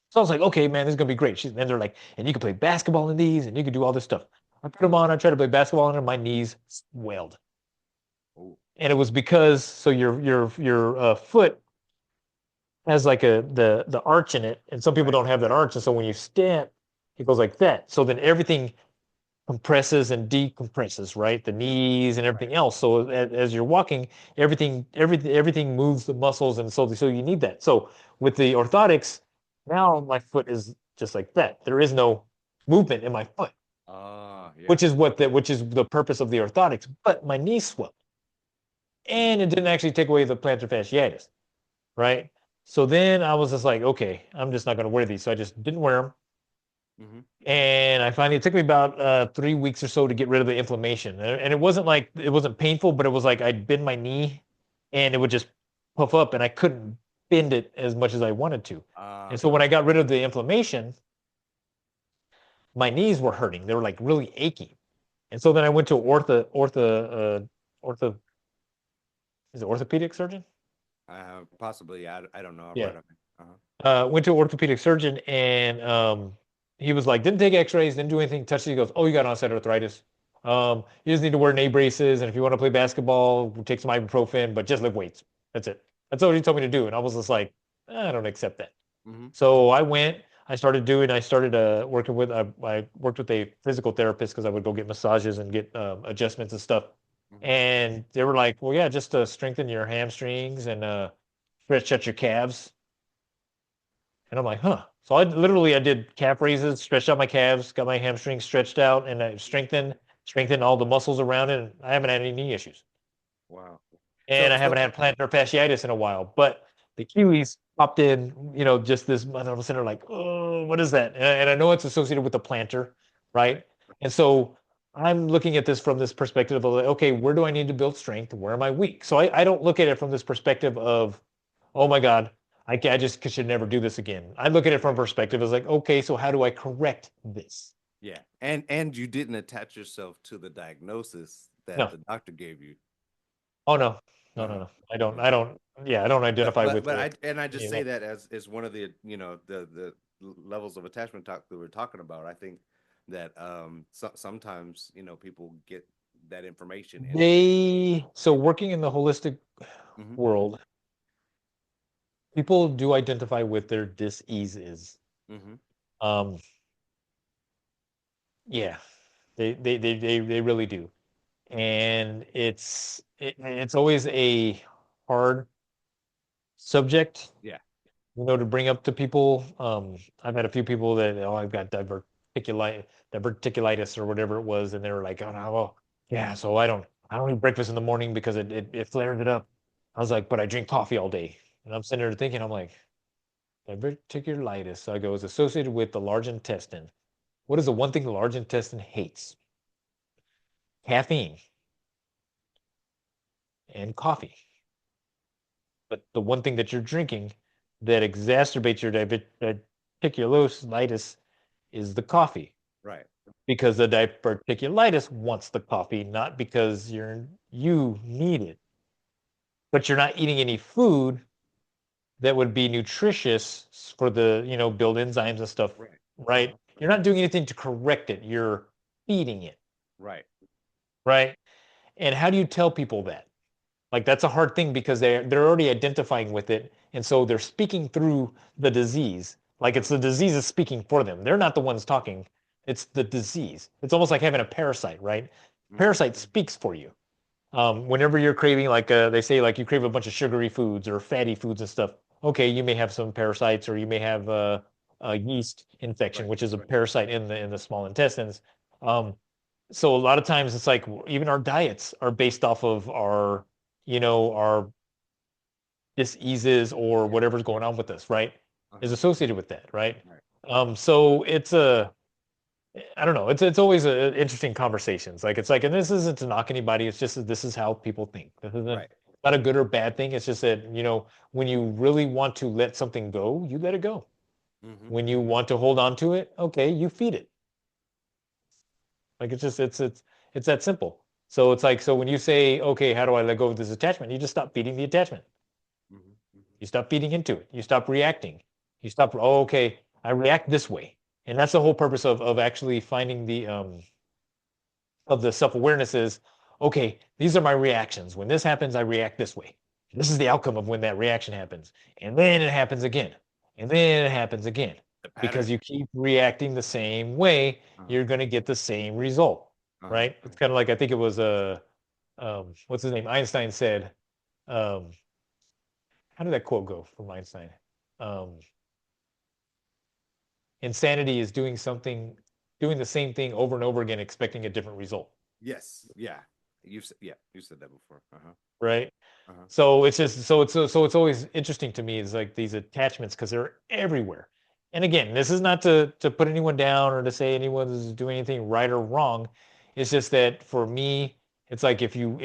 So I was like, "Okay, man, this is gonna be great." And they're like, "And you can play basketball in these, and you can do all this stuff." I put them on. I tried to play basketball in them. My knees swelled, Oh. and it was because so your foot has like the arch in it, and some people Right. don't have that arch, and so when you stand, it goes like that. So then everything compresses and decompresses, right? The knees and everything else. So as you're walking, everything moves the muscles, and so you need that. So with the orthotics, now my foot is just like that. There is no movement in my foot, Ah, yeah. which is the purpose of the orthotics. But my knee swelled, and it Mm-hmm. didn't actually take away the plantar fasciitis, right? So then I was just like, okay, I'm just not going to wear these. So I just didn't wear them. Mm-hmm. And I finally, it took me about 3 weeks or so to get rid of the inflammation. And it wasn't like, it wasn't painful, but it was like I'd bend my knee and it would just puff up and I couldn't bend it as much as I wanted to. Ah, And so when I got rid of the inflammation, my knees were hurting. They were like really achy. And so then I went to ortho, is it orthopedic surgeon? possibly. I don't know. I've Yeah. heard of it. Uh-huh. Went to an orthopedic surgeon and he was like, didn't take X-rays, didn't do anything, touched it. He goes, oh, you got onset arthritis. You just need to wear knee braces, and if you want to play basketball, take some ibuprofen, but just lift weights. That's it. That's all he told me to do. And I was just like, I don't accept that. Hmm. So I went, I started working with, I worked with a physical therapist because I would go get massages and get adjustments and stuff. Hmm. And they were like, well, yeah, just to strengthen your hamstrings and stretch out your calves. And I'm like, huh. So I did calf raises, stretched out my calves, got my hamstrings stretched out, and I strengthened all the muscles around it. And I haven't had any knee issues. Wow. And So I haven't so had plantar fasciitis in a while. But the Kiwis popped in, just this, and all of a sudden, like, oh, what is that? And I know it's associated with the plantar, right. right? And so I'm looking at this from this perspective of like, okay, where do I need to build strength? Where am I weak? So I don't look at it from this perspective of, oh my God, I just should never do this again. I look at it from a perspective as like, okay, so how do I correct this? Yeah. And you didn't attach yourself to the diagnosis that No. the doctor gave you. Oh no. No, no, Uh-huh. no. Yeah. I don't, yeah, I don't identify with But I any just of say that. that as one of the the levels of attachment talk that we're talking about. I think that sometimes people get that information So working in the holistic hmm world, people do identify with their diseases. hmm Um, yeah, they really do. And it's always a hard subject, yeah to bring up to people. I've had a few people that, oh, I've got diverticulitis or whatever it was, and they were like, oh no, well, yeah, so I don't eat breakfast in the morning because it flared it up. I was like, but I drink coffee all day. And I'm sitting there thinking, I'm like, diverticulitis. So I go, is associated with the large intestine. What is the one thing the large intestine hates? Caffeine and coffee. But the one thing that you're drinking that exacerbates your diverticulitis is the coffee, right because the diverticulitis wants the coffee, not because you need it. But you're not eating any food that would be nutritious for the, build enzymes and stuff, right right? You're not doing anything to correct it. You're feeding it, right right? And how do you tell people that? Like that's a hard thing because they're already identifying with it, and so they're speaking through the disease. Like it's uh-huh. the disease is speaking for them. They're not the ones talking. It's the disease. It's almost like having a parasite, right? hmm Parasite speaks for you. Whenever you're craving, like they say, like you crave a bunch of sugary foods or fatty foods and stuff. Okay, you may have some parasites, or you may have a yeast infection, right which is a right parasite in the small intestines. Um, so a lot of times it's like even our diets are based off of our diseases or yeah whatever's going on with us, right? Is uh-huh associated with that, right? right So it's a I don't know. It's always interesting conversations. Like it's like, and this isn't to knock anybody. It's just that this is how people think. This isn't right not a good or bad thing. It's just that when you really want to let something go, you let it go. hmm When you want to hold on to it, okay, you feed it. Like it's that simple. So it's like, so when you say, okay, how do I let go of this attachment? You just stop feeding the attachment. hmm hmm You stop feeding into it. You stop reacting. You stop, oh, okay, I react this way. And that's the whole purpose of actually finding the self-awareness is, okay, these are my reactions. When this happens, I react this way. This is the outcome of when that reaction happens. And then it happens again. And then it happens again. the Because pattern you keep reacting the same way, uh-huh you're going to get the same result, uh-huh right? It's kind of like, I think it was what's his name? Einstein said, um, how did that quote go from Einstein? Um, Insanity is doing the same thing over and over again, expecting a different result, yes yeah you said that before uh-huh right? uh-huh So it's just so it's always interesting to me is like these attachments because they're everywhere. And again, this is not to put anyone down or to say anyone is doing anything right or wrong. It's just that for me, it's like if you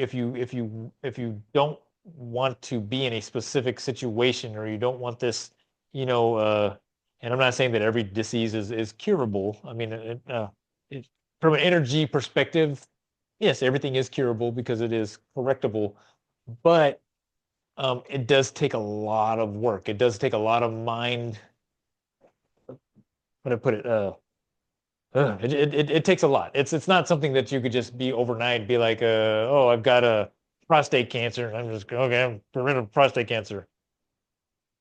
don't want to be in a specific situation or you don't want this, you know, uh, and I'm not saying that every disease is curable. I mean, it, from an energy perspective, yes, everything is curable because it is correctable, but it does take a lot of work. It does take a lot of mind. How to put it? It takes a lot. It's not something that you could just be overnight, be like, oh, I've got a prostate cancer, and I'm just okay, I'm rid of prostate cancer.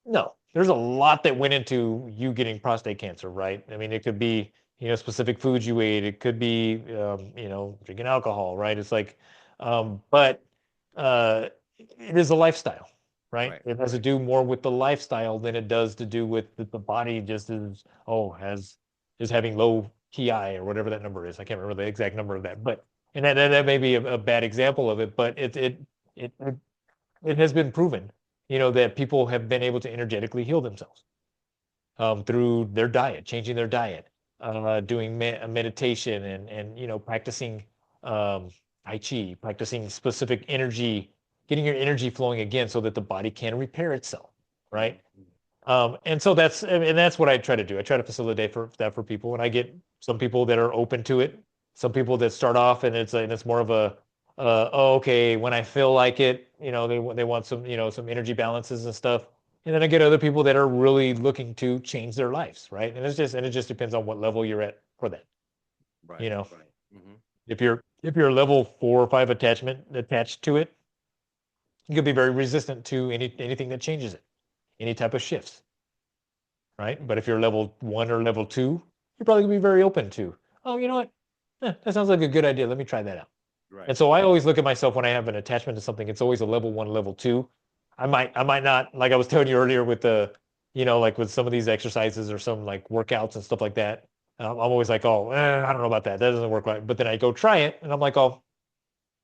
No, there's a lot that went into you getting prostate cancer, right? I mean, it could be, specific foods you ate. It could be, drinking alcohol, right? It's like, but it is a lifestyle, right? Right. It has to do more with the lifestyle than it does to do with the body just is having low TI or whatever that number is. I can't remember the exact number of that, but and that may be a bad example of it, but it it has been proven, that people have been able to energetically heal themselves through their diet, changing their diet, doing meditation, and practicing um, Tai Chi, practicing specific energy, getting your energy flowing again, so that the body can repair itself, right? Mm-hmm. And so that's what I try to do. I try to facilitate for that for people, and I get some people that are open to it, some people that start off and it's more of a oh, okay, when I feel like it, they want some some energy balances and stuff, and then I get other people that are really looking to change their lives, right? And it just depends on what level you're at for that. Right. You know, Mm-hmm. if you're a level 4 or 5 attachment attached to it, you could be very resistant to anything that changes it, any type of shifts, right? But if you're level 1 or level 2, you're probably gonna be very open to, oh, you know what? That sounds like a good idea. Let me try that out. Right. And so I always look at myself when I have an attachment to something, it's always a level 1, level 2. I might not, like I was telling you earlier with like with some of these exercises or some like workouts and stuff like that. I'm always like, oh, I don't know about that. That doesn't work right. But then I go try it and I'm like, oh,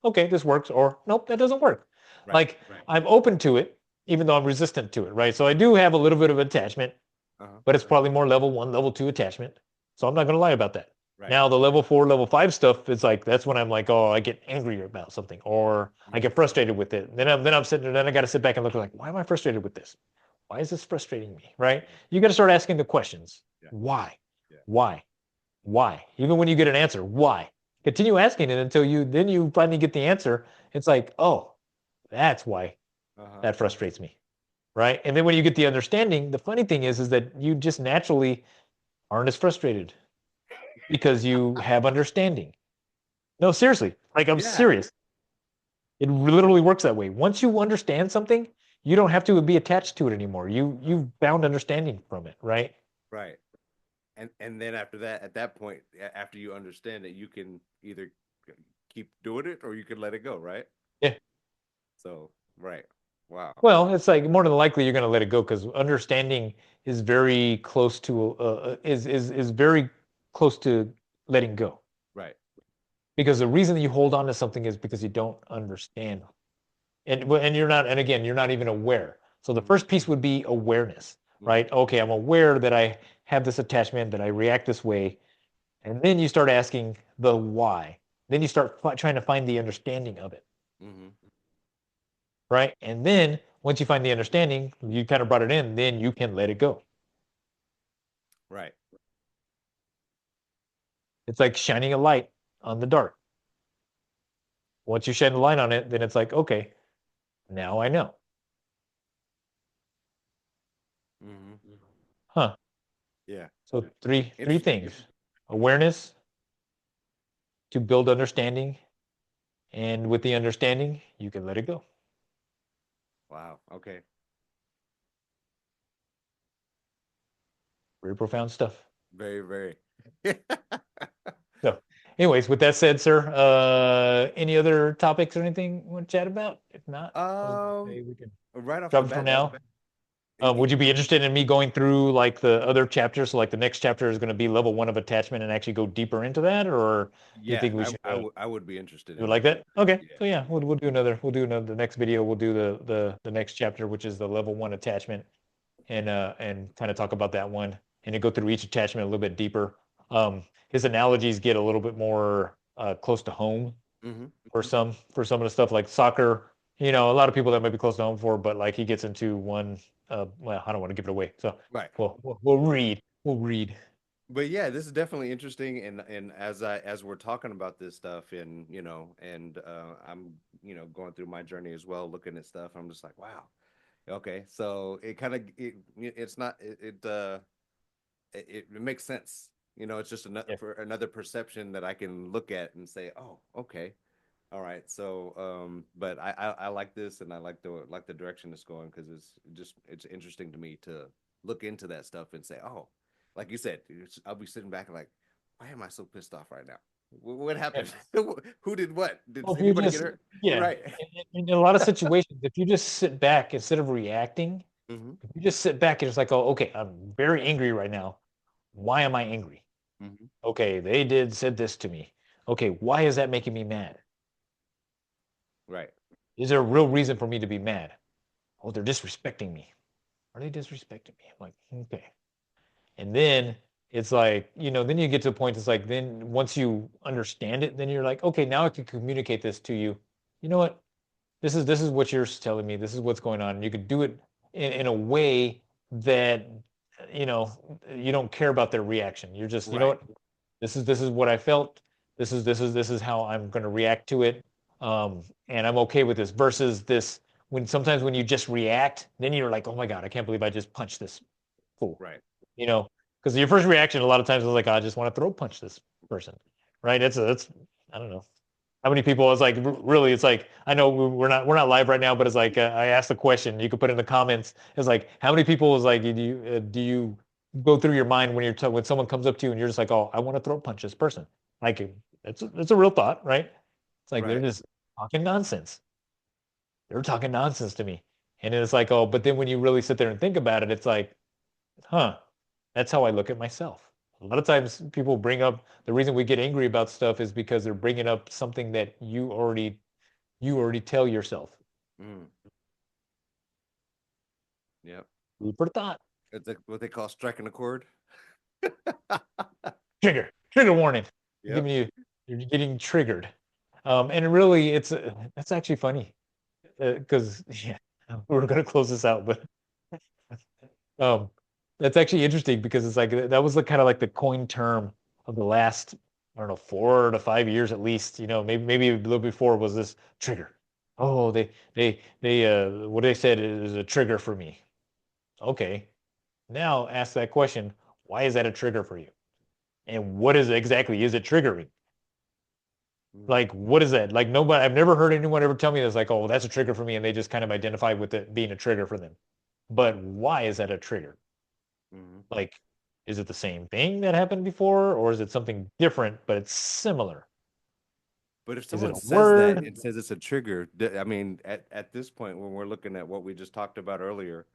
okay, this works, or nope, that doesn't work. Right. Like I'm open to it, even though I'm resistant to it, right? So I do have a little bit of attachment, Uh-huh. but it's probably more level 1, level 2 attachment. So I'm not going to lie about that. Right. Now the level 4, level 5 stuff, it's like that's when I'm like, oh, I get angry about something, or I Mm-hmm. get frustrated with it. Then I'm sitting there, then I got to sit back and look like, why am I frustrated with this? Why is this frustrating me? Right? Yeah. You got to start asking the questions. Yeah. Why? Yeah. Why? Why? Even when you get an answer, why? Continue asking it until you finally get the answer. It's like, oh, that's why Uh-huh. that frustrates me. Right? And then when you get the understanding, the funny thing is that you just naturally aren't as frustrated because you have understanding. No, seriously. Like I'm Yeah. serious. It literally works that way. Once you understand something, you don't have to be attached to it anymore. You've found understanding from it, right? Right. And then after that, at that point, after you understand it, you can either keep doing it or you can let it go, right? Yeah. So, right. Wow. Well, it's like more than likely you're going to let it go because understanding is very close to is very close to letting go. Right. Because the reason that you hold on to something is because you don't understand, and you're not, and again, you're not even aware. So the Mm-hmm. first piece would be awareness, Mm-hmm. right? Okay, I'm aware that I have this attachment, that I react this way, and then you start asking the why. Then you start trying to find the understanding of it, Mm-hmm. right? And then once you find the understanding, you kind of brought it in, then you can let it go. Right. It's like shining a light on the dark. Once you shine the light on it, then it's like, okay, now I know. Mm-hmm. Huh. Yeah. So three Interesting. things: awareness to build understanding, and with the understanding, you can let it go. Wow. Okay. Very profound stuff. Very, very. So, anyways, with that said, sir, any other topics or anything you want to chat about? If not, I'll um, say we can right off the drop it for bat, now. y- Would you be interested in me going through like the other chapters? So, like the next chapter is going to be level 1 of attachment and actually go deeper into that, or do you yeah, think we should? I would be interested You would in like that. that? Okay. Yeah. So yeah, we'll do another the next video. We'll do the next chapter, which is the level 1 attachment, and kind of talk about that one and then go through each attachment a little bit deeper. His analogies get a little bit more close to home Mm-hmm. for some of the stuff like soccer. A lot of people that might be close to home for, but like he gets into one. Well, I don't want to give it away, so Right. we'll read. We'll read. But yeah, this is definitely interesting. And as we're talking about this stuff, and I'm going through my journey as well, looking at stuff. I'm just like, wow. Okay, so it's not it makes sense. It's just another Yeah. for another perception that I can look at and say, oh, okay, all right. So, but I like this, and I like the direction it's going, because it's interesting to me to look into that stuff and say, oh, like you said, I'll be sitting back and like, why am I so pissed off right now? What Yeah. happened? Who did what? Did Well, if you anybody get just, hurt? yeah, Right. in a lot of situations, if you just sit back instead of reacting, Mm-hmm. if you just sit back and it's like, oh, okay, I'm very angry right now. Why am I angry? Mm-hmm. Okay, said this to me. Okay, why is that making me mad? Right. Is there a real reason for me to be mad? Oh, they're disrespecting me. Are they disrespecting me? I'm like, okay. And then it's like, then you get to a point, it's like, then once you understand it, then you're like, okay, now I can communicate this to you. You know what? This is what you're telling me. This is what's going on. And you could do it in a way that, you know, you don't care about their reaction. You're just, you know Right. what? This is what I felt. This is how I'm going to react to it. And I'm okay with this versus this when sometimes when you just react, then you're like, oh my God, I can't believe I just punched this fool. Right. You know, because your first reaction a lot of times is like, I just want to throw punch this person. Right. That's I don't know how many people it's like really it's like I know we're not live right now, but it's like I asked the question you could put in the comments. It's like how many people is like do you go through your mind when when someone comes up to you and you're just like, oh, I want to throw punch this person. Like it's a real thought, right? It's like they're Right. just talking nonsense. They're talking nonsense to me. And it's like, oh, but then when you really sit there and think about it, it's like, huh, that's how I look at myself. A lot of times people bring up the reason we get angry about stuff is because they're bringing up something that you already tell yourself. Mm. Yep. Food for thought. It's like what they call striking a chord. Trigger warning. I'm Yep. giving you're getting triggered. And really, that's actually funny because yeah, we're gonna close this out, but um, that's actually interesting because it's like that was the kind of like the coin term of the last, I don't know, 4 to 5 years at least. Maybe a little before was this trigger. Oh, they what they said is a trigger for me. Okay, now ask that question. Why is that a trigger for you? And what is it triggering? Mm. Like, what is that? Like, nobody, I've never heard anyone ever tell me that's like, oh, well, that's a trigger for me. And they just kind of identify with it being a trigger for them. But why is that a trigger? Mm. Like, is it the same thing that happened before, or is it something different, but it's similar? But if Is it someone a says that word? and says it's a trigger, I mean, at this point, when we're looking at what we just talked about earlier,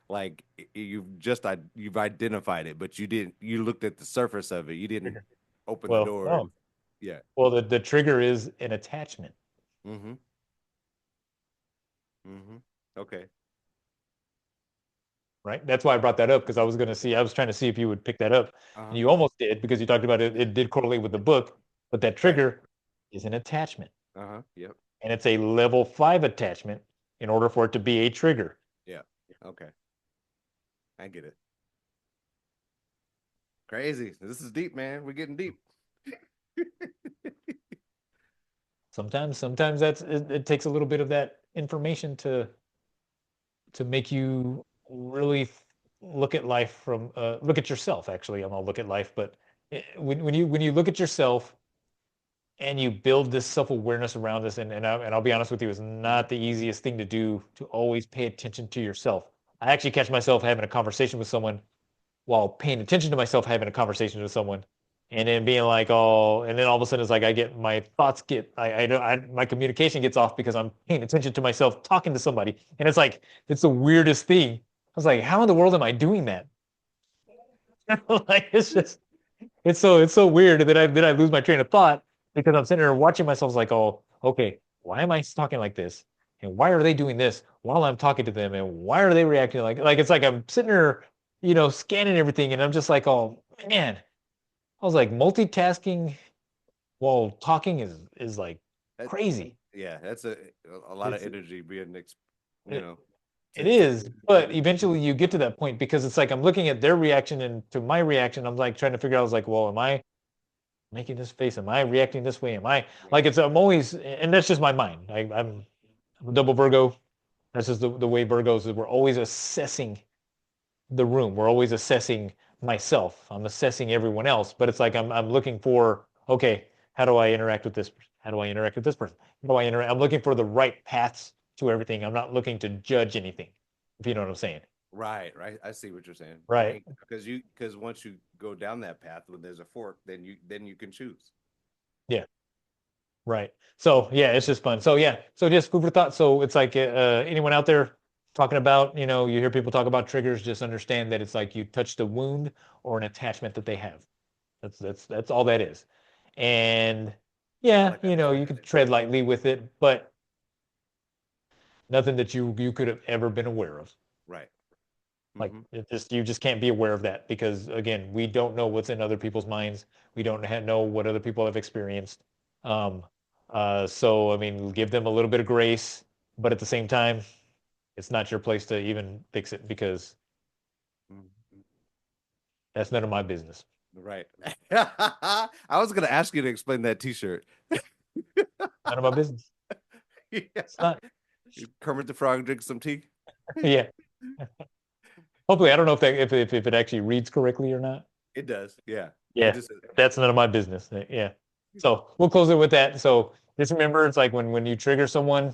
like you've identified it, but you looked at the surface of it. You didn't Trigger. open the Well, door no. and yeah. Well, the trigger is an attachment, Mm-hmm. Mm-hmm. Okay. right? That's why I brought that up because I was trying to see if you would pick that up. And Uh-huh. you almost did because you talked about it. It did correlate with the book, but that Right. trigger is an attachment. Uh-huh. Yep. And it's a level 5 attachment in order for it to be a trigger. Yeah. Okay. I get it. Crazy. This is deep, man. We're getting deep. Sometimes it takes a little bit of that information to make you really look at life from look at yourself. Actually, I'm gonna look at life, but when you look at yourself and you build this self-awareness around this, and I'll be honest with you, it's Mm-hmm. not the easiest thing to do to always pay attention to yourself. I actually catch myself having a conversation with someone while paying attention to myself having a conversation with someone and then being like, oh, and then all of a sudden it's like I get my thoughts get I don't my communication gets off because I'm paying attention to myself talking to somebody. And it's like it's the weirdest thing. I was like, how in the world am I doing that? Like it's so weird. And then I lose my train of thought because I'm sitting there watching myself like, oh, okay, why am I talking like this? And why are they doing this while I'm talking to them? And why are they reacting like it's like I'm sitting there, scanning everything, and I'm just like, oh man. I was like, multitasking while talking is like That, crazy. yeah, that's a lot of It's energy being, you it, know, it to is, to but do. eventually you get to that point because it's like I'm looking at their reaction and to my reaction, I'm like trying to figure out, I was like, well, am I making this face? Am I reacting this way? Am I like I'm always, and that's just my mind. I'm a double Virgo. That's just the way Virgos is. We're always assessing the room. We're always assessing myself. I'm assessing everyone else, but it's like I'm looking for, okay, how do I interact with this? How do I interact with this person? How do I interact? I'm looking for the right paths to everything. I'm not looking to judge anything, if you know what I'm saying. Right, right. I see what you're saying. Right. Right. Because once you go down that path when there's a fork, then you can choose. Yeah. Right. So yeah, it's just fun. So yeah, so just food for thought. So it's like anyone out there talking about, you hear people talk about triggers, just understand that it's like you touched a wound or an attachment that they have. That's all that is. And I yeah, like that you definition. could tread lightly with it, but nothing that you could have ever been aware of. Right. Like Hmm. you just can't be aware of that because again, we don't know what's in other people's minds. We don't know what other people have experienced. Um, so I mean, give them a little bit of grace, but at the same time, it's not your place to even fix it because Hmm. that's none of my business. Right. I was gonna ask you to explain that T-shirt. None of my business. Yeah. It's not. Kermit the Frog drinks some tea. Yeah. Hopefully, I don't know if that if it actually reads correctly or not. It does. Yeah. It Yeah, just that's none of my business. Yeah. So we'll close it with that. So just remember, it's like when you trigger someone,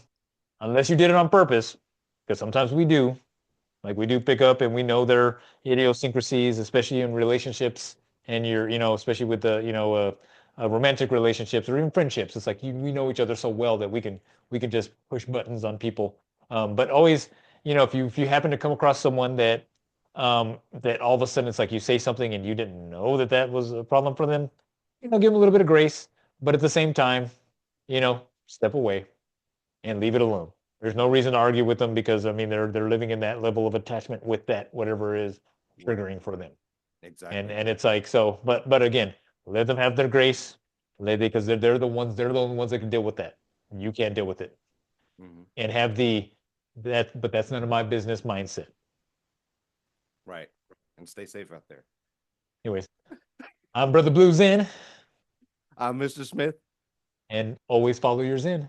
unless you did it on purpose, because sometimes we do, like we do pick up and we know their idiosyncrasies, especially in relationships and especially with romantic relationships or even friendships. It's like we know each other so well that we can just push buttons on people. But always, if you happen to come across someone that all of a sudden it's like you say something and you didn't know that was a problem for them, give them a little bit of grace, but at the same time, step away and leave it alone. There's no reason to argue with them because I mean they're living in that level of attachment with that whatever is right. triggering for them. And Exactly. and it's like so, but again, let them have their grace, because they're the only ones that can deal with that. You can't deal with it. Hmm. And have but that's none of my business mindset. Right. And stay safe out there. Anyways, I'm Brother Blues in, Mr. Smith. and always follow your Zen.